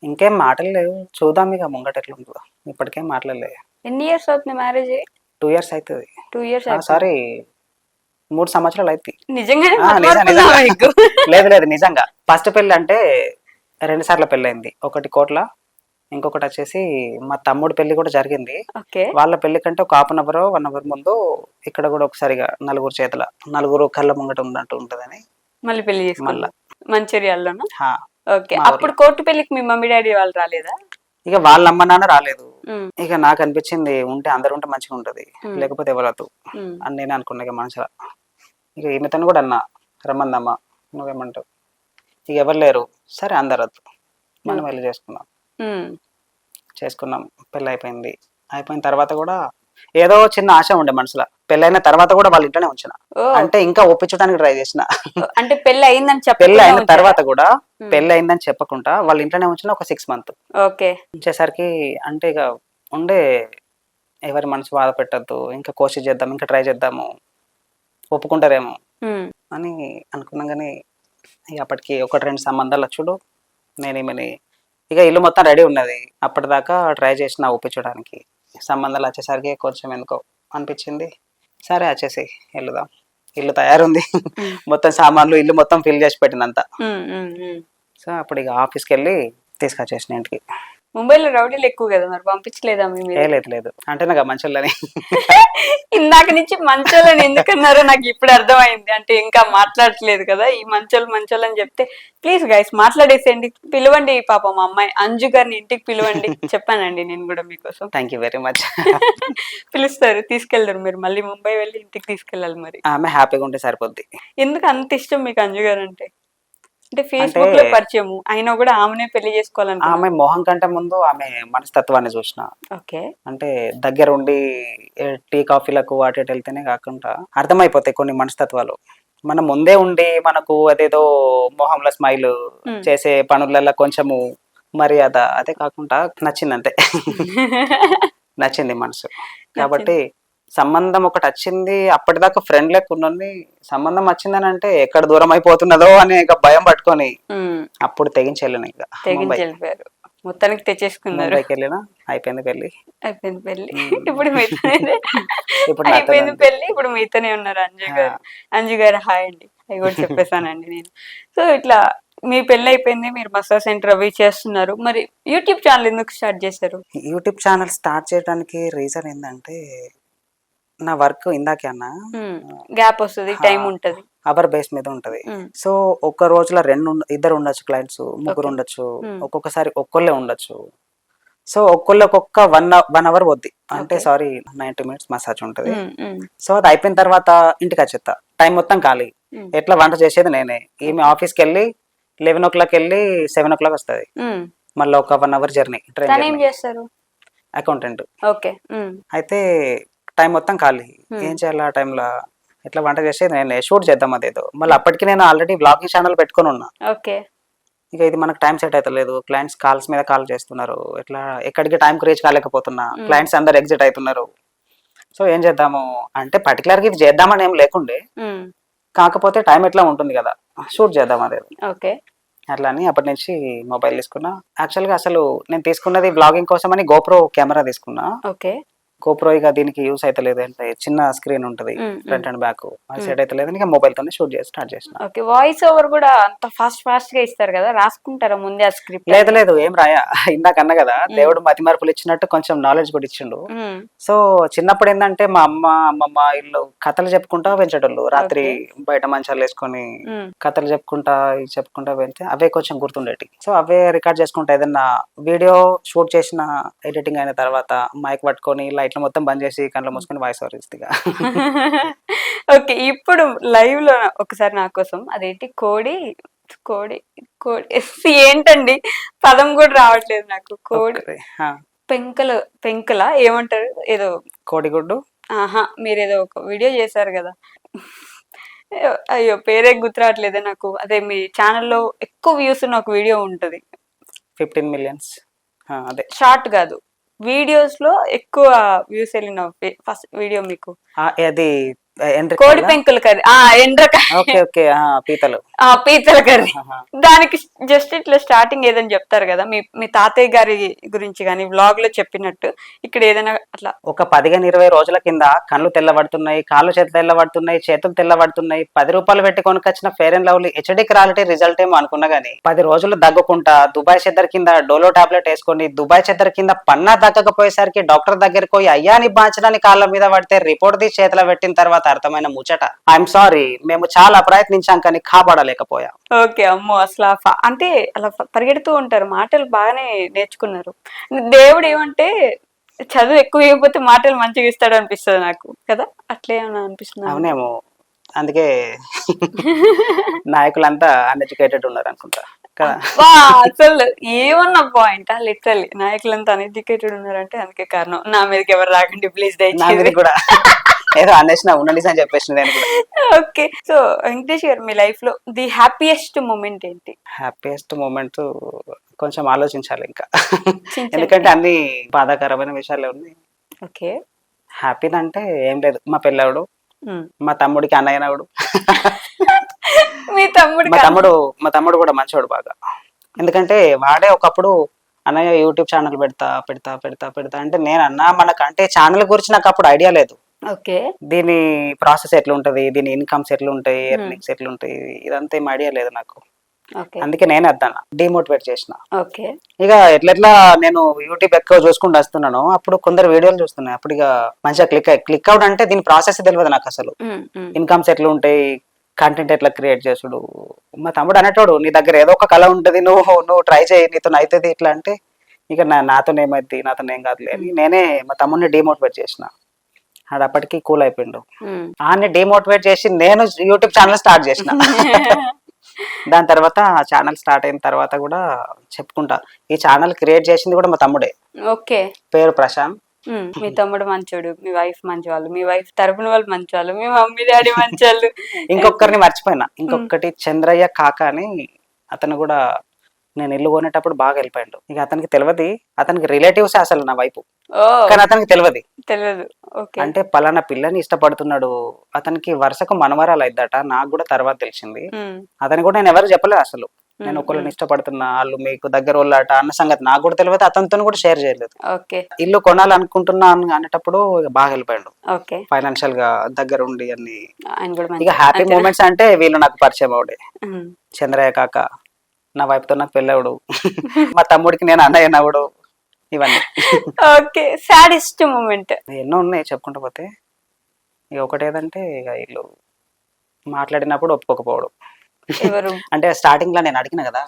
ఇంకేం మాటలు లేవు, చూద్దాం ఇక ముంగట ఎట్లా ఉంటుందో. ఇప్పటికేం మాట్లాడలేదు. ఎన్ని ఇయర్స్ అవుతుంది మ్యారేజ్? 2 years అవుతుంది. 2 years. సారీ 3 సంవత్సరాలు అవుతాయి. నిజంగానే నిజంగా. మీకు? లేదు నిజంగా. ఫస్ట్ పెళ్ళి అంటే 2 సార్లు పెళ్ళయింది. ఒకటి కోట్ల, ఇంకొకటి వచ్చేసి మా తమ్ముడు పెళ్లి కూడా జరిగింది. ఓకే. వాళ్ళ పెళ్లి కంటే ఒక 1 hour ముందు ఇక్కడ కూడా ఒకసారిగా నలుగురు కళ్ళ ముంగట ఉన్నట్టు ఉంటదని మళ్ళీ పెళ్లి చేసుకున్నా మంచిర్యాలలోనా? ఓకే. అప్పుడు కోర్టు పెళ్లికి మీ మమ్మీ డాడీ వాళ్ళు రాలేదా? ఇక వాళ్ళ అమ్మ నాన్న రాలేదు. ఇక నాకు అనిపించింది ఉంటే అందరు ఉంటే మంచిగా ఉంటది, లేకపోతే ఎవరదు అని నేను అనుకున్నా. ఇక మనసులో ఇక ఈమెతను కూడా అన్నా, రమ్మందమ్మ నువ్వేమంటావు, ఇక ఎవరు లేరు, సరే అందరద్దు, మనం వెళ్ళి చేసుకున్నాం. పెళ్ళి అయిపోయిన తర్వాత కూడా ఏదో చిన్న ఆశ ఉండే మనసులో. పెళ్ళైన తర్వాత కూడా వాళ్ళ ఇంట్లోనే ఉంచిన. అంటే ఇంకా ఒప్పించడానికి ట్రై చేసిన. అంటే పెళ్లి అయిందని పెళ్ళి అయిన తర్వాత కూడా పెళ్ళి అయిందని చెప్పకుండా వాళ్ళ ఇంట్లోనే ఉంచిన ఒక 6 months. ఓకే. వచ్చేసరికి అంటే ఇక ఉండే, ఎవరి మనసు బాధ పెట్టద్దు, ఇంకా కోషిష్ చేద్దాం, ఇంకా ట్రై చేద్దాము, ఒప్పుకుంటారేమో అని అనుకున్నాం. కానీ ఇక అప్పటికి 1-2 సంబంధాలు వచ్చుడు, నేను ఈమెని ఇక ఇల్లు మొత్తం రెడీ ఉన్నది. అప్పటిదాకా ట్రై చేసిన ఒప్పించడానికి. సంబంధాలు వచ్చేసరికి కొంచెం ఎందుకో అనిపించింది, సరే వచ్చేసి వెళ్దాం. ఇల్లు తయారుంది, మొత్తం సామాన్లు, ఇల్లు మొత్తం ఫిల్ చేసి పెట్టినంత. సో అప్పుడు ఇక ఆఫీస్కి వెళ్ళి తీసుకొచ్చేసిన ఇంటికి. ముంబైలో రౌడీలు ఎక్కువ కదా, మరి పంపించలేదా మీ మీద? లేదు లేదు అంటే నాకు మంచోళ్ళని. ఇందాక నుంచి మంచోళ్ళని ఎందుకన్నారో నాకు ఇప్పుడు అర్థమైంది. అంటే ఇంకా మాట్లాడట్లేదు కదా, ఈ మంచోళ్ళు అని చెప్తే ప్లీజ్ గైస్ మాట్లాడేసేయండి, పిలవండి పాపం మా అమ్మాయి అంజు గారిని ఇంటికి పిలవండి. చెప్పానండి నేను కూడా మీకోసం. Thank you very much. పిలుస్తారు, తీసుకెళ్తారు, మీరు మళ్ళీ ముంబై వెళ్ళి ఇంటికి తీసుకెళ్ళాలి. మరి ఆమె హ్యాపీగా ఉంటే సరిపోద్ది. ఎందుకు అంత ఇష్టం మీకు అంజు గారు అంటే? అంటే ఫేస్బుక్ లో పరిచయం అయినా కూడా ఆమెనే పెళ్లి చేసుకోవాలని? ఆమె మొహం కంటే ముందు ఆమె మనస్తత్వాన్ని చూసిన. ఓకే. అంటే దగ్గర ఉండి టీ కాఫీలకు అటు ఇటు వెళ్తేనే కాకుండా అర్థమైపోతాయి కొన్ని మనస్తత్వాలు. మనం ముందే ఉండి మనకు అదేదో మొహంలో స్మైల్ చేసే పనులలో కొంచెము మర్యాద అదే కాకుండా నచ్చింది అంతే. నచ్చింది మనసు కాబట్టి సంబంధం ఒకటి వచ్చింది. అప్పటిదాకా ఫ్రెండ్ లెక్క ఉన్నోని సంబంధం వచ్చిందని అంటే ఎక్కడ దూరం అయిపోతున్నదో అని ఇక భయం పట్టుకొని అప్పుడు తెగించి వెళ్ళిన. ఇక వెళ్ళిపోయారు, మొత్తానికి తెచ్చేసుకున్నారు. ముంబైకి వెళ్ళినా అయిపోయింది పెళ్లి. ఇప్పుడు అయిపోయింది పెళ్లి, ఇప్పుడు మీతోనే ఉన్నారు అంజు గారు. అంజు గారు హాయ్ అండి, అవి కూడా చెప్పేశానండి నేను. సో ఇట్లా మీ పెళ్లి అయిపోయింది, మీరు మసాజ్ సెంటర్ అవి చేస్తున్నారు. మరి యూట్యూబ్ ఛానల్ ఎందుకు స్టార్ట్ చేశారు? యూట్యూబ్ ఛానల్ స్టార్ట్ చేయడానికి రీజన్ ఏంటంటే నా వర్క్ ఇందాకే అన్న గ్యాప్ వస్తుంది, టైం ఉంటది, అవర్ బేస్ మీద ఉంటది. సో ఒక్క రోజులో ఇద్దరు ఉండొచ్చు క్లయింట్స్, ముగ్గురు ఉండొచ్చు, ఒక్కొక్కసారి ఒక్కళ్ళే ఉండొచ్చు. సో ఒక్కళ్ళకి ఒక్క 1 hour వద్ది అంటే సారీ 90 minutes మసాజ్ ఉంటది. సో అది అయిపోయిన తర్వాత ఇంటికి వచ్చేస్తా, టైం మొత్తం ఖాళీ. ఎట్లా వంట చేసేది నేనే. ఈమె ఆఫీస్కి వెళ్ళి 11 o'clock వెళ్ళి 7 o'clock వస్తుంది. మళ్ళీ ఒక 1 hour journey train. Accountant. Okay. అయితే టైం మొత్తం ఖాళీ. ఏం చేయాలి ఆ టైంలో? ఎట్లా వంట చేసేది నేనే, షూట్ చేద్దాం అదేదో. మళ్ళీ అప్పటికి నేను ఆల్రెడీ బ్లాగింగ్ ఛానల్ పెట్టుకొని ఉన్నా. ఓకే. ఇక ఇది మనకు టైం సెట్ అవుతలేదు, క్లయింట్స్ కాల్స్ మీద కాల్ చేస్తున్నారు, ఎట్లా ఎక్కడికి టైంకి రీచ్ కాలేకపోతున్నా, క్లయింట్స్ అందరు ఎగ్జిట్ అవుతున్నారు. సో ఏం చేద్దాము అంటే పర్టికులర్గా ఇది చేద్దామని ఏం లేకుండే, కాకపోతే టైం ఎట్లా ఉంటుంది కదా, షూట్ చేద్దాం అదేదో. ఓకే. అట్లా అని అప్పటి నుంచి మొబైల్ తీసుకున్నా. యాక్చువల్గా అసలు నేను తీసుకున్నది బ్లాగింగ్ కోసం అని గోప్రో కెమెరా తీసుకున్నా. ఓకే. గోప్రో ఇక దీనికి యూస్ అయితే లేదు, అంటే చిన్న స్క్రీన్ ఉంటది ఫ్రంట్ అండ్ బ్యాక్, అది సెట్ అయితే లేదు. ఇంకా మొబైల్ తోనే షూట్ చేసి స్టార్ట్ చేసిన. ఓకే. వాయిస్ ఓవర్ కూడా అంత ఫాస్ట్ గా ఇస్తారు కదా, రాసుకుంటారా ముందే ఆ స్క్రిప్ట్? లేదు ఏం రాయా. ఇందాక అన్న కదా దేవుడు మతి మార్పులు ఇచ్చినట్టు కొంచెం నాలెడ్జ్ కూడా ఇచ్చిండు. సో చిన్నప్పుడు ఏంటంటే మా అమ్మమ్మ ఇల్లు కథలు చెప్పుకుంటా పెంచేటోళ్ళు. రాత్రి బయట మంచాలు వేసుకొని కథలు చెప్పుకుంటా పెంచితే అవే కొంచెం గుర్తుండేటి. సో అవే రికార్డ్ చేసుకుంటా ఏదన్నా వీడియో షూట్ చేసిన ఎడిటింగ్ అయిన తర్వాత మైక్ పట్టుకొని లైట్లు మొత్తం బంద్ చేసి కళ్ళు మూసుకొని వాయిస్ ఓవర్ ఇస్తా. ఓకే. ఇప్పుడు లైవ్ లో ఒకసారి నా కోసం అదేంటి కోడి ఏంటండి పదం కూడా రావట్లేదు నాకు. కోడి పెంకల ఏమంటారు, ఏదో కోడిగుడ్డు. మీరేదో ఒక వీడియో చేశారు కదా, అయ్యో పేరే గుర్తురావట్లేదే నాకు. అదే మీ ఛానల్లో ఎక్కువ వ్యూస్ ఉన్న ఒక వీడియో ఉంటది, 15 million. అదే షార్ట్ కాదు, వీడియోస్ లో ఎక్కువ వ్యూస్ వెళ్ళిన ఫస్ట్ వీడియో మీకు అది కోడి పెంకుల కర్రీ. పీతల కర్రీ. దానికి జస్ట్ ఇట్లా స్టార్టింగ్ ఏదైనా చెప్తారు కదా, మీ తాతయ్య గారి గురించి కానీ వ్లాగ్ లో చెప్పినట్టు ఇక్కడ ఏదైనా అట్లా. ఒక 15-20 రోజుల కింద కళ్ళు తెల్లబడుతున్నాయి, కాళ్ళు చేతులు తెల్లబడుతున్నాయి, చేతులు తెల్లబడుతున్నాయి, 10 రూపాయలు పెట్టి కొనుకొచ్చిన fair and lovely HD quality result ఏమో అనుకున్నా గానీ 10 రోజులు దగ్గుకుంటా దుబాయ్ చెద్దర్ కింద డోలో టాబ్లెట్ వేసుకొని దుబాయ్ చెద్దర్ కింద పన్నా దగ్గకపోయేసరికి డాక్టర్ దగ్గరికి పోయి అయ్యాని బాంచడానికి కాళ్ళ మీద పడితే రిపోర్ట్ తీసి చేతిలో పెట్టిన తర్వాత అర్థమైన ముచ్చట. ఐఎమ్ సారీ, మేము చాలా ప్రయత్నించాం కానీ కాపాడలేకపోయాం. ఓకే. అమ్మో, అసలు అంటే అలా పరిగెడుతూ ఉంటారు, మాటలు బాగానే నేర్చుకున్నారు. దేవుడు ఏమంటే చదువు ఎక్కువ ఇవ్వకపోతే మాటలు మంచిగా ఇస్తాడు అనిపిస్తుంది నాకు కదా, అట్లే అనిపిస్తుంది. అవునేమో, అందుకే నాయకులంతా అన్ఎడ్యుకేటెడ్ ఉన్నారు అనుకుంటా కదా. అసలు ఏమన్నా పాయింట్, లిటరల్లీ నాయకులంతా అన్ఎడ్యుకేటెడ్ ఉన్నారంటే అందుకే కారణం. నా మీదకి ఎవరు రాకండి ప్లీజ్, దయచేసి కూడా ఏదో అనేసిన ఉండండి అని చెప్పేసిన నేను కూడా. ఓకే. సో వెంకటేష్ గారు మీ లైఫ్ లో ది హ్యాపీయెస్ట్ మూమెంట్ ఏంటి? హ్యాపీయెస్ట్ మూమెంట్ కొంచెం ఆలోచించాలి ఇంకా, ఎందుకంటే అన్ని బాధాకరమైన విషయాలే ఉన్నాయి. ఓకే. హ్యాపీ అంటే ఏం లేదు, మా పెళ్ళవుడు, మా తమ్ముడికి అన్నయ్యనవుడు. మా తమ్ముడు కూడా మంచోడు బాగా. ఎందుకంటే వాడే ఒకప్పుడు అన్నయ్య యూట్యూబ్ ఛానల్ పెడతా అంటే నేను అన్నా మనకంటే ఛానల్ గురించి నాకు అప్పుడు ఐడియా లేదు. ఓకే. దీని ప్రాసెస్ ఎట్లుంటది, దీని ఇన్కమ్స్ ఎట్లుంటాయి, ఎర్నింగ్స్ ఎట్లుంటాయి, ఇదంతా ఏం ఐడియా లేదు నాకు. ఓకే అందుకే నేనే వద్దాను, డిమోటివేట్ చేసిన. ఓకే ఇక ఎట్లెట్లా నేను యూట్యూబ్ ఎక్కువ చూసుకుంటూ వస్తున్నాను, అప్పుడు కొందరు వీడియోలు చూస్తున్నాయి. అప్పుడు ఇక మంచిగా క్లిక్ అవుట్ అంటే దీని ప్రాసెస్ తెలియదు నాకు అసలు. ఇన్కమ్స్ ఎట్లా ఉంటాయి, కంటెంట్ ఎట్లా క్రియేట్ చేసుడు. మా తమ్ముడు అనేటోడు, నీ దగ్గర ఏదో ఒక కళ ఉంటుంది, నువ్వు ట్రై చేయి, నీతో అవుతుంది ఇట్లా అంటే. ఇక నాతో ఏమైంది, నాతో ఏం కాదులే అని నేనే మా తమ్ముడిని డిమోటివేట్ చేసిన. ఆడ అప్పటికి కూల్ అయిపోయిండు. ఆన్ని డిమోటివేట్ చేసి నేను యూట్యూబ్ ఛానల్ స్టార్ట్ చేసిన. దాని తర్వాత ఛానల్ స్టార్ట్ అయిన తర్వాత కూడా చెప్పుకుంటా, ఈ ఛానల్ క్రియేట్ చేసింది కూడా మా తమ్ముడే. ఓకే పేరు ప్రశాంత్. మీ తమ్ముడు మంచోడు, మీ వైఫ్ మంచి వాళ్ళు, మీ వైఫ్ తరపున వాళ్ళు మంచి వాళ్ళు, మీ మమ్మీ డాడీ మంచి వాళ్ళు. ఇంకొకరిని మర్చిపోయినా, ఇంకొకటి చంద్రయ్య కాక అని, అతను కూడా నేను ఇల్లు కొనేటప్పుడు బాగా వెళ్ళిపోయాడు. ఇక అతనికి తెలియదు, అతనికి రిలేటివ్స్ అసలు నా వైపు, కానీ అతనికి తెలియదు. అంటే పలానా పిల్లని ఇష్టపడుతున్నాడు, అతనికి వరుసకు మనవరాలు అయిద్దట. నాకు కూడా తర్వాత తెలిసింది. అతని కూడా నేను ఎవరు చెప్పలేదు అసలు, నేను ఒకళ్ళని ఇష్టపడుతున్నా, వాళ్ళు మీకు దగ్గర వాళ్ళట అన్న సంగతి నాకు కూడా తెలియదు. అతనితో కూడా షేర్ చేయలేదు. ఇల్లు కొనాలనుకుంటున్నా అనేటప్పుడు బాగా వెళ్ళిపోయాడు. ఫైనాన్షియల్ గా దగ్గర ఉండి అన్ని. ఇక హ్యాపీ మూమెంట్స్ అంటే వీళ్ళు నాకు పరిచయం అవుడే, చంద్రయ్య కాక, నా వైపుతో నాకు పెళ్ళవుడు, మా తమ్ముడికి నేను అన్నయ్య నవ్వుడు, ఇవన్నీ. ఓకే సాడెస్ట్ మూమెంట్ ఎన్నో ఉన్నాయి చెప్పుకుంటూ పోతే. ఇక ఒకటి ఏదంటే, ఇక వీళ్ళు మాట్లాడినప్పుడు ఒప్పుకోకపోవడం. అంటే స్టార్టింగ్ లో నేను అడిగిన కదా,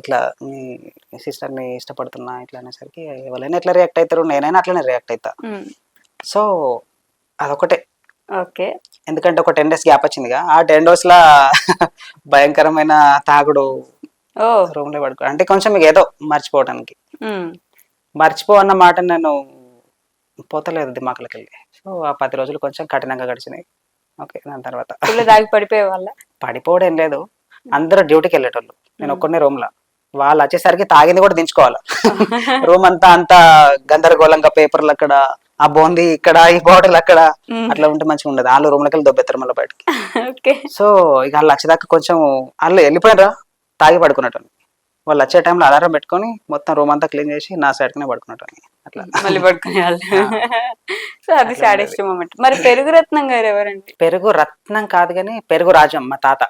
ఇట్లా మీ సిస్టర్ ని ఇష్టపడుతున్నా ఇట్లా అనేసరికి ఎవరైనా ఎట్లా రియాక్ట్ అవుతారు, నేనైనా అట్లనే రియాక్ట్ అవుతా. సో అదొకటే. ఓకే ఎందుకంటే ఒక 10 days గ్యాప్ వచ్చిందిగా, ఆ 10 days లా భయంకరమైన తాగుడు, రూమ్ లో పడుకో, అంటే కొంచెం ఏదో మర్చిపోవడానికి. మర్చిపో అన్న మాట నేను పోతలేదు దిమాకులకి వెళ్ళి. సో ఆ 10 రోజులు కొంచెం కఠినంగా గడిచినాయి. ఓకే, దాని తర్వాత పడిపోయే వాళ్ళ పడిపోవడం ఏం లేదు, అందరూ డ్యూటీకి వెళ్ళేటోళ్ళు, నేను ఒక్కనే రూమ్ లో. వాళ్ళు వచ్చేసరికి తాగింది కూడా దించుకోవాలి. రూమ్ అంతా గందరగోళంగా, పేపర్లు అక్కడ, ఆ బోంది ఇక్కడ, ఈ బాటిల్ అక్కడ, అట్లా ఉంటే మంచిగా ఉండదు. వాళ్ళు రూమ్ లోకి వెళ్ళి దొబ్బెత్తారు మళ్ళీ బయటకి. సో ఇక వాళ్ళు వచ్చేదాకా కొంచెం వాళ్ళు వెళ్ళిపోయినరా, తాగి పడుకున్నట్టు. వాళ్ళు వచ్చే టైంలో అలారం పెట్టుకొని మొత్తం రూమ్ అంతా క్లీన్ చేసి నా సైడ్ కినే పడుకున్నట్టు అట్లా మళ్ళీ పడుకునే వాళ్ళు. సో అది సాడెస్ట్ మూమెంట్. మరి పెరుగు రత్నం గారు ఎవరండి? పెరుగు రత్నం కాదు కానీ పెరుగు రాజం మా తాత.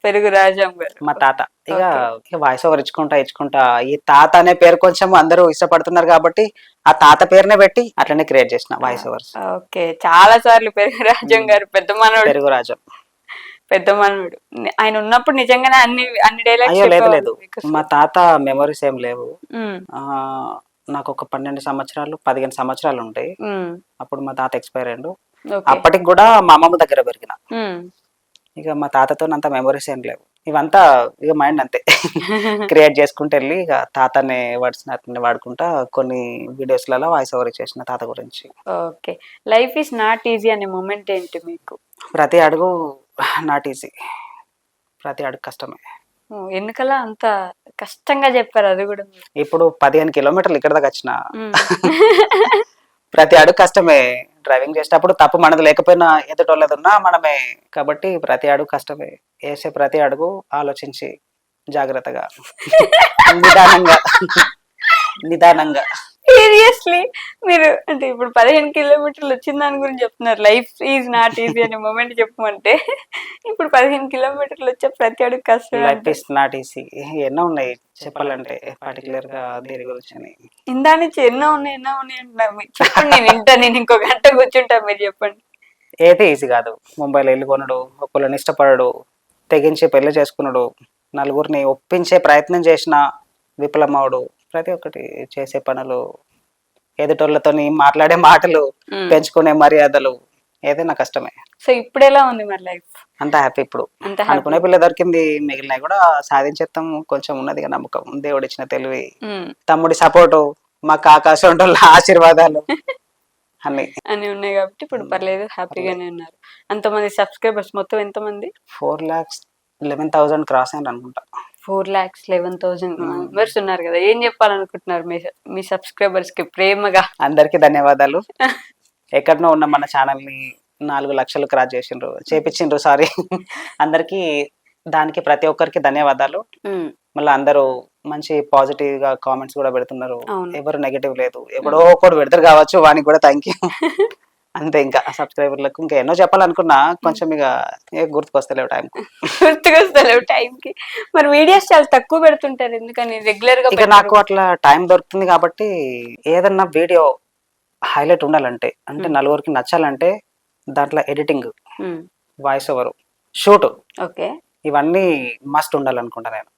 పెరుగు రాజం గారు మా తాత. ఇక వాయిస్ ఓవర్ ఇచ్చుకుంటా ఈ తాత అనే పేరు కొంచెం అందరూ ఇష్టపడుతున్నారు కాబట్టి ఆ తాత పేరునే పెట్టి అట్లనే క్రియేట్ చేసిన వాయిస్ ఓవర్స్. ఓకే, చాలా సార్లు పెరుగు రాజం గారు పెద్ద మనోడు. పెరుగు రాజం పెద్ద మనోడు. ఆయన ఉన్నప్పుడు నిజంగానే అన్ని డైలాగ్స్. లేదు, మా తాత మెమరీస్ ఏం లేవు. నాకు ఒక 12 సంవత్సరాలు 15 సంవత్సరాలు ఉంటాయి. అప్పుడు మా తాత ఎక్స్పైర్ అయ్యిండు. అప్పటికి కూడా మా అమ్మమ్మ దగ్గర పెరిగిన. ఇక మా తాతతో అంత మెమరీస్ ఏం లేవు. ఇవంతా ఇక మైండ్ అంతే క్రియేట్ చేసుకుంటూ వెళ్ళి ఇక తాతనే వర్డ్స్ అట్లనే వాడుకుంటా కొన్ని వీడియోస్లలో వాయిస్ ఓవర్ ఇచ్చేసిన తాత గురించి. Okay, life is not easy అనే మూమెంట్ ఏంటి మీకు? ప్రతి అడుగు నాట్ ఈజీ, ప్రతి అడుగు కష్టమే. ఎందుకలా అంత కష్టంగా చెప్పారు అది కూడా? ఇప్పుడు 15 కిలోమీటర్లు ఇక్కడ దాకా వచ్చిన, ప్రతి అడుగు కష్టమే. డ్రైవింగ్ చేసేటప్పుడు తప్పు మనది లేకపోయినా ఎదుటోళ్ళది ఉన్నా మనమే, కాబట్టి ప్రతి అడుగు కష్టమే. వేసే ప్రతి అడుగు ఆలోచించి జాగ్రత్తగా, నిదానంగా. సీరియస్లీ మీరు అంటే ఇప్పుడు 15 కిలోమీటర్లు వచ్చిన దాని గురించి చెప్తున్నారు, లైఫ్ ఈజ్ నాట్ ఈజీ అనే మూమెంట్ చెప్పమంటే ఇప్పుడు 15 కిలోమీటర్లు వచ్చే ప్రతి అడుగు కష్టం. లైఫ్ ఈజ్ నాట్ ఈజీ ఎన్నో ఉన్నాయి చెప్పాలంటే, పర్టికులర్ గా దీని గురించి ఇందా నుంచి ఎన్నో ఉన్నాయి అంటున్నారు. చెప్పండి, నేను ఇంకో గంట కూర్చుంటా, మీరు చెప్పండి. ఏది ఈజీ కాదు. ముంబైలో ఇల్లు కొనడు, ఒకళ్ళని ఇష్టపడడు, తెగించి పెళ్లి చేసుకున్నాడు, నలుగురిని ఒప్పించే ప్రయత్నం చేసిన విఫలమవుడు, ప్రతి ఒక్కటి చేసే పనులు, ఎదుటోళ్ళతో మాట్లాడే మాటలు, పెంచుకునే మర్యాదలు, ఏదైనా కష్టమే. సో ఇప్పుడు ఎలా ఉంది మరి లైఫ్? అంత హ్యాపీ. ఇప్పుడు అనుకునే పిల్ల దొరికింది, మిగిలినవి కూడా సాధించేస్తాం. కొంచెం ఉన్నది నమ్మకం, దేవుడు ఇచ్చిన తెలివి, తమ్ముడి సపోర్టు, మా కాకా సొంటోళ్ళ ఆశీర్వాదాలు అన్ని ఉన్నాయి కాబట్టి ఇప్పుడు పర్లేదు, హ్యాపీగానే ఉన్నారు. అంతమంది సబ్స్క్రైబర్స్ మొత్తం ఎంతమంది? 4,11,000 క్రాస్ అయ్యారు అనుకుంటా. 4,11,000 మెంబర్స్ ఉన్నారు కదా, ఏం చెప్పాలనుకుంటున్నారు మీ సబ్స్క్రైబర్స్ కి ప్రేమగా? అందరికి ధన్యవాదాలు. ఎక్కడనో ఉన్న మన ఛానల్ ని 4 లక్షలు క్రాస్ చేపించిండ్రు సారీ. అందరికి దానికి ప్రతి ఒక్కరికి ధన్యవాదాలు. మళ్ళీ అందరూ మంచి పాజిటివ్ గా కామెంట్స్ కూడా పెడుతున్నారు, ఎవరు నెగటివ్ లేదు. ఎవడో ఒకడు పెడతారు కావచ్చు, వానికి కూడా థ్యాంక్ యూ. అంతే. ఇంకా సబ్స్క్రైబర్లకు ఇంకా ఎన్నో చెప్పాలనుకున్నా కొంచెం ఇక గుర్తుకొస్తలేవు టైం. గుర్తుకొస్తలేవు టైంకి. మరి వీడియోస్ చాలా తక్కువ పెడుతుంటారు, ఎందుకని రెగ్యులర్ గా? ఇక నాకు అట్లా టైం దొరుకుతుంది కాబట్టి ఏదన్నా వీడియో హైలైట్ ఉండాలంటే, అంటే నలుగురికి నచ్చాలంటే దాంట్లో editing, voice over, shoot, okay, ఇవన్నీ మస్ట్ ఉండాలనుకుంటా నేను.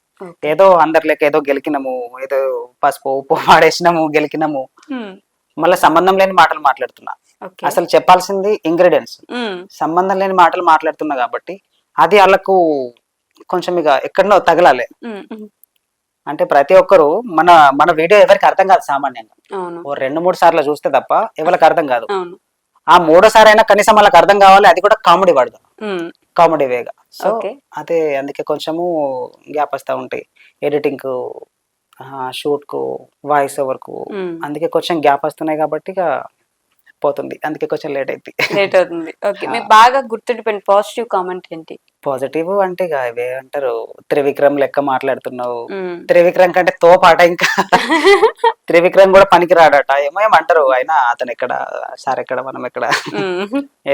ఏదో అందరి లెక్క ఏదో గెలికినాము, ఏదో పసుపు ఉప్పు వాడేసినాము గెలికినాము, మళ్ళీ సంబంధం లేని మాటలు మాట్లాడుతున్నా. అసలు చెప్పాల్సింది ఇంగ్రీడియంట్స్, సంబంధం లేని మాటలు మాట్లాడుతున్నా కాబట్టి అది వాళ్ళకు కొంచెం ఇక ఎక్కడనో తగలాలి. అంటే ప్రతి ఒక్కరు మన మన వీడియో ఎవరికి అర్థం కాదు సామాన్యంగా. ఓ 2-3 సార్లు చూస్తే తప్ప ఎవరికి అర్థం కాదు. ఆ 3వ సారి అయినా కనీసం వాళ్ళకి అర్థం కావాలి, అది కూడా కామెడీ పడదు, కామెడీ వేగా. సో అదే అందుకే కొంచెము గ్యాప్ వస్తూ ఉంటాయి ఎడిటింగ్ కు, షూట్ కు, వాయిస్ ఓవర్ కు. అందుకే కొంచెం గ్యాప్ వస్తున్నాయి కాబట్టి ఇక పోతుంది, అందుకే కొంచెం లేట్ అవుతుంది. ఓకే, మీకు బాగా గుర్తుండిపోయిన పాజిటివ్ కామెంట్ ఏంటి? పాజిటివ్ అంటే ఇక ఇవే అంటారు, త్రివిక్రమ్ లెక్క మాట్లాడుతున్నావు, త్రివిక్రమ్ కంటే తోపాట, ఇంకా త్రివిక్రమ్ కూడా పనికి రాడట ఏమో ఏమంటారు. అయినా అతను ఎక్కడ, సార్ ఎక్కడ, మనం ఎక్కడ,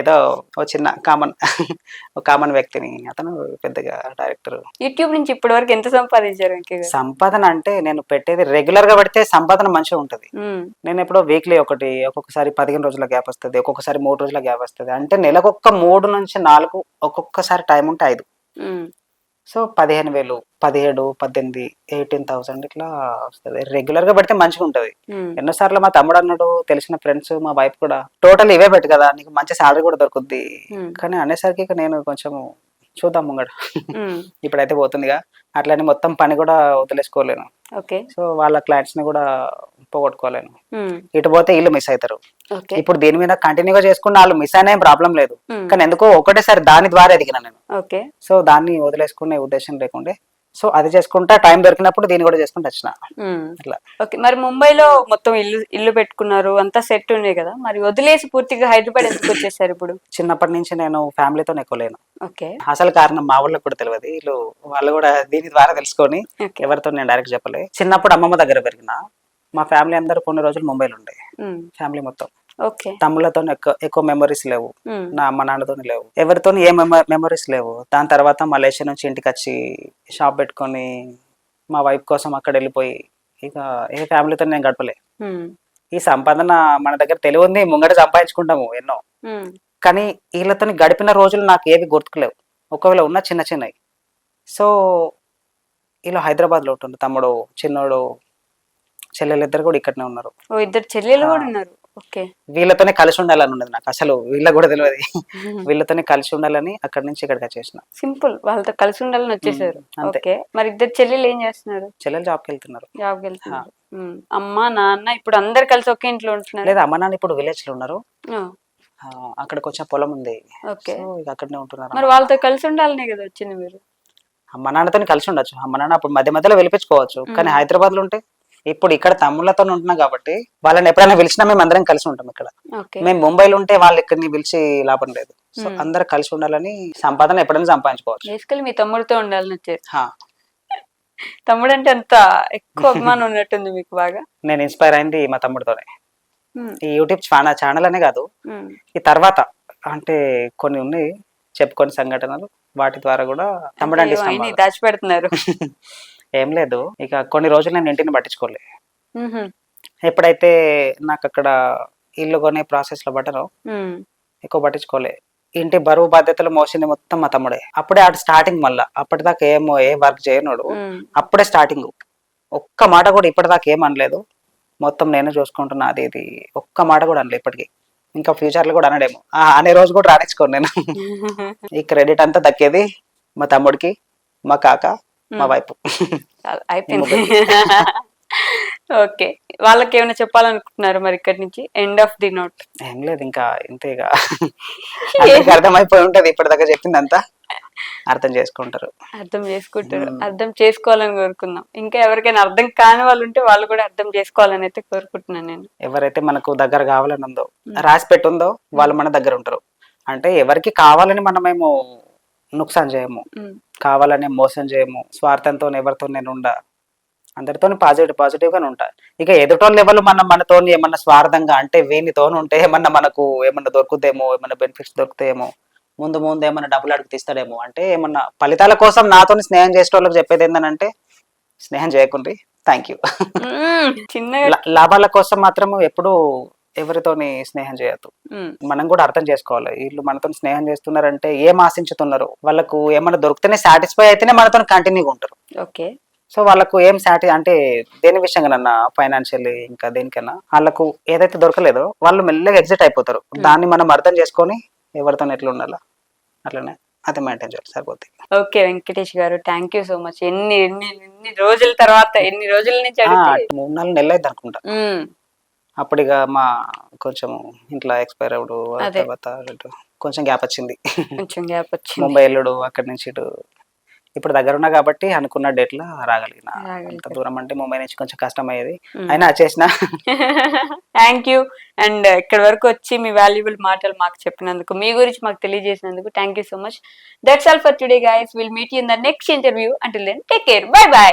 ఏదో ఒక చిన్న కామన్ వ్యక్తిని, అతను పెద్దగా డైరెక్టర్. యూట్యూబ్ నుంచి ఇప్పటి వరకు ఎంత సంపాదించారు? సంపాదన అంటే నేను పెట్టేది రెగ్యులర్ గా పెడితే సంపాదన మంచిగా ఉంటది. నేను ఎప్పుడో వీక్లీ ఒకటి, ఒక్కొక్కసారి 15 రోజుల గ్యాప్ వస్తుంది, ఒక్కొక్కసారి 3 రోజుల గ్యాప్ వస్తుంది. అంటే నెలకొక్క 3 నుంచి 4, ఒక్కొక్కసారి టైం ఉంటే 5. సో 15,000, 17, 18, 18,000 ఇట్లా వస్తుంది. రెగ్యులర్ గా పెడితే మంచిగా ఉంటది. ఎన్నోసార్లు మా తమ్ముడు అన్నాడు, తెలిసిన ఫ్రెండ్స్, మా వైఫ్ కూడా, టోటల్ ఇవే పెట్టు కదా నీకు మంచి సాలరీ కూడా దొరుకుద్ది. కానీ అనేసరికి ఇక నేను కొంచెం చూద్దాం ముంగడ, ఇప్పుడైతే పోతుందిగా అట్లని మొత్తం పని కూడా వదిలేసుకోలేను. సో వాళ్ళ క్లయింట్స్ ని కూడా పోగొట్టుకోలేను. ఇటు పోతే వీళ్ళు మిస్ అవుతారు. ఇప్పుడు దీని మీద కంటిన్యూగా చేసుకున్న వాళ్ళు మిస్ అయినా ప్రాబ్లం లేదు, కానీ ఎందుకో ఒకటేసారి దాని ద్వారా ఎదిగిన నేను. సో దాన్ని వదిలేసుకునే ఉద్దేశం లేకుండే, సో అది చేసుకుంటా టైం దొరికినప్పుడు దీన్ని కూడా చేసుకుంటూ వచ్చిన అట్లా. ఓకే, మరి ముంబైలో మొత్తం ఇల్లు పెట్టుకున్నారు, అంతా సెట్ ఉండే కదా, మరి వదిలేసి పూర్తిగా హైదరాబాద్ ఎందుకు వచ్చేసారు ఇప్పుడు? చిన్నప్పటి నుంచి నేను ఫ్యామిలీతో ఎక్కువ లేను. అసలు కారణం మా ఊళ్ళకి కూడా తెలియదు, వీళ్ళు వాళ్ళు కూడా దీని ద్వారా తెలుసుకొని ఎవరితో నేను డైరెక్ట్ చెప్పలే. చిన్నప్పుడు అమ్మమ్మ దగ్గర పెరిగిన, మా ఫ్యామిలీ అందరూ కొన్ని రోజులు ముంబైలో ఉండే, ఫ్యామిలీ మొత్తం. తమ్ముళ్ళతో ఎక్కువ మెమరీస్ లేవు, నా అమ్మ నాన్నతో లేవు, ఎవరితో ఏ మెమరీస్ లేవు. దాని తర్వాత మలేషియా నుంచి ఇంటికి వచ్చి షాప్ పెట్టుకొని మా వైఫ్ కోసం అక్కడ వెళ్ళిపోయి ఇక ఏ ఫ్యామిలీతో నేను గడపలే. ఈ సంపాదన మన దగ్గర తెలివి ఉంది, ముంగట సంపాదించుకుంటాము ఎన్నో, కానీ వీళ్ళతో గడిపిన రోజులు నాకు ఏవి గుర్తుకులేవు, ఒకవేళ ఉన్న చిన్న చిన్నవి. సో వీళ్ళు హైదరాబాద్ లో ఉంటుంది, తమ్ముడు, చిన్నోడు, చెల్లెలు ఇద్దరు కూడా ఇక్కడనే ఉన్నారు. ఇద్దరు చెల్లెలు కూడా ఉన్నారు. వీళ్ళతోనే కలిసి ఉండాలని ఉన్నది నాకు, అసలు వీళ్ళకి కూడా తెలియదు. వీళ్ళతోనే కలిసి ఉండాలని అక్కడి నుంచి ఇక్కడికి వచ్చేసిన. సింపుల్, వాళ్ళతో కలిసి ఉండాలని వచ్చేసారు. ఓకే, మరి ఇద్దరు చెల్లెలు ఏం చేస్తున్నారు? చెల్లెలు జాబ్కి వెళ్తున్నారు. అమ్మ నాన్న ఇప్పుడు అందరు కలిసి ఒకే ఇంట్లో ఉంటున్నారు? లేదా, అమ్మ నాన్న ఇప్పుడు విలేజ్ లో ఉన్నారు, అక్కడ కొంచెం పొలం ఉంది, అక్కడనే ఉంటున్నారు. మరి వాళ్ళతో కలిసి ఉండాలనే కదా వచ్చింది మీరు? అమ్మ నాన్నతో కలిసి ఉండొచ్చు, అమ్మ నాన్న అప్పుడు మధ్య మధ్యలో వెళ్ళిపించుకోవచ్చు, కానీ హైదరాబాద్ లో ఉంటే ఇప్పుడు ఇక్కడ తమ్ముళ్ళతో ఉంటున్నాం కాబట్టి వాళ్ళని ఎప్పుడైనా పిలిచినా మేము అందరం కలిసి ఉంటాం. ఇక్కడ మేము ముంబైలో ఉంటే వాళ్ళు ఇక్కడిని పిలిచి లాభం లేదు. సో అందరు కలిసి ఉండాలని, సంపాదన ఎప్పుడైనా సంపాదించుకోవచ్చు. బేసికల్లీ మీ తమ్ముడితో ఉండాలని వచ్చేది. తమ్ముడు అంటే అంత ఎక్కువ అభిమానం ఉన్నట్టుంది మీకు బాగా. నేను ఇన్స్పైర్ అయింది మా తమ్ముడితోనే. ఈ యూట్యూబ్ ఛానల్ అనే కాదు, ఈ తర్వాత అంటే కొన్ని ఉన్నాయి చెప్పుకొని సంఘటనలు, వాటి ద్వారా కూడా తమ్ముడు అంటే ఇష్టం. దాచిపెడుతున్నారు? ఏం లేదు, ఇక కొన్ని రోజులు నేను ఇంటిని పట్టించుకోలే. ఎప్పుడైతే నాకు అక్కడ ఇల్లు కొనే ప్రాసెస్ లో పడ్డానో ఎక్కువ పట్టించుకోలే. ఇంటి బరువు బాధ్యతలు మోసింది మొత్తం మా తమ్ముడే. అప్పుడే ఆడు స్టార్టింగ్, మళ్ళా అప్పటిదాకా ఏ వర్క్ చేయనోడు, అప్పుడే స్టార్టింగ్. ఒక్క మాట కూడా ఇప్పటిదాకా ఏం అనలేదు, మొత్తం నేనే చూసుకుంటున్నా, అది ఇది ఒక్క మాట కూడా అనలేదు ఇప్పటికి. ఇంకా ఫ్యూచర్ లో కూడా అనడేమో, అనే రోజు కూడా రానిచ్చుకోను నేను. ఈ క్రెడిట్ అంతా దక్కేది మా తమ్ముడికి, మా కాక, మా వైపు. అయిపోయింది. ఓకే, వాళ్ళకి ఏమైనా చెప్పాలనుకుంటున్నారు మరి ఇక్కడి నుంచి? End of the note. ఏం లేదు, ఇంకా ఇంతేగా, అర్థమైపోయి ఉంటది. ఇప్పటిదాకా చెప్పిందంతా అర్థం చేసుకుంటారు. అర్థం చేసుకోవాలని కోరుకుందాం. ఇంకా ఎవరికైనా అర్థం కాని వాళ్ళు ఉంటే వాళ్ళు కూడా అర్థం చేసుకోవాలని అయితే కోరుకుంటున్నాను నేను. ఎవరైతే మనకు దగ్గర కావాలని ఉందో, రాసి పెట్టుందో, వాళ్ళు మన దగ్గర ఉంటారు. అంటే ఎవరికి కావాలని మనమేమో నుక్సాన్ చేయము, కావాలనే మోసం చేయము, స్వార్థంతో ఎవరితో నేను ఉండ. అందరితో పాజిటివ్ గానే ఉంటా. ఇక ఎదుటోళ్ళ లెవెల్ మనతో ఏమన్నా స్వార్థంగా అంటే వీనితో ఉంటే ఏమన్నా మనకు ఏమన్నా దొరుకుతాయేమో, ఏమన్నా బెనిఫిట్స్ దొరుకుతాయేమో, ముందు ముందు ఏమన్నా డబ్బులు అడిగి తీస్తాడేమో అంటే ఏమన్నా ఫలితాల కోసం నాతో స్నేహం చేసే వాళ్ళకి చెప్పేది ఏంటంటే స్నేహం చేయకుండ్రి, థ్యాంక్ యూ. చిన్నగా లాభాల కోసం మాత్రం ఎప్పుడు ఎవరితోని స్నేహం చేయొద్దు. మనం కూడా అర్థం చేసుకోవాలి, వీళ్ళు మనతో స్నేహం చేస్తున్నారంటే ఏం ఆశించుతున్నారు, వాళ్ళకు ఏమన్నా దొరికితేనే సాటిస్ఫై అయితేనే మనతో కంటిన్యూగా ఉంటారు. ఓకే. సో వాళ్ళకు ఏం అంటే దేని విషయంగా ఫైనాన్షియల్లీ ఇంకా దేనికైనా వాళ్ళకు ఏదైతే దొరకలేదో వాళ్ళు మెల్లగా ఎగ్జిట్ అయిపోతారు. దాన్ని మనం అర్థం చేసుకొని ఎవరితో ఎట్లా ఉండాలా అట్లనే అది మెయింటైన్ చేయాలి, సరిపోతుంది. ఓకే వెంకటేష్ గారు, థ్యాంక్ యూ సో మచ్. ఎన్ని రోజుల తర్వాత, ఎన్ని రోజుల నుంచి 3-4 నెలలు అయితే అనుకుంటా. అప్పుడు ఇక మా కొంచెం ఇంట్లో ఎక్స్పైర్ అవ్వడు, తర్వాత కొంచెం గ్యాప్ వచ్చింది. ముంబై వెళ్ళడు, అక్కడి నుంచి ఇటు ఇప్పుడు దగ్గర ఉన్నా కాబట్టి అనుకున్న డేట్ లో రాగలిగిన. అంత దూరం అంటే ముంబై నుంచి కొంచెం కష్టం అయ్యేది, అయినా చేసిన. Thank you. అండ్ ఇక్కడి వరకు వచ్చి మీ వాల్యుబుల్ మాటలు మాకు చెప్పినందుకు, మీ గురించి మాకు తెలియజేసినందుకు thank you so much. That's all for today guys. Will meet you in the next interview. Until then take care, bye by.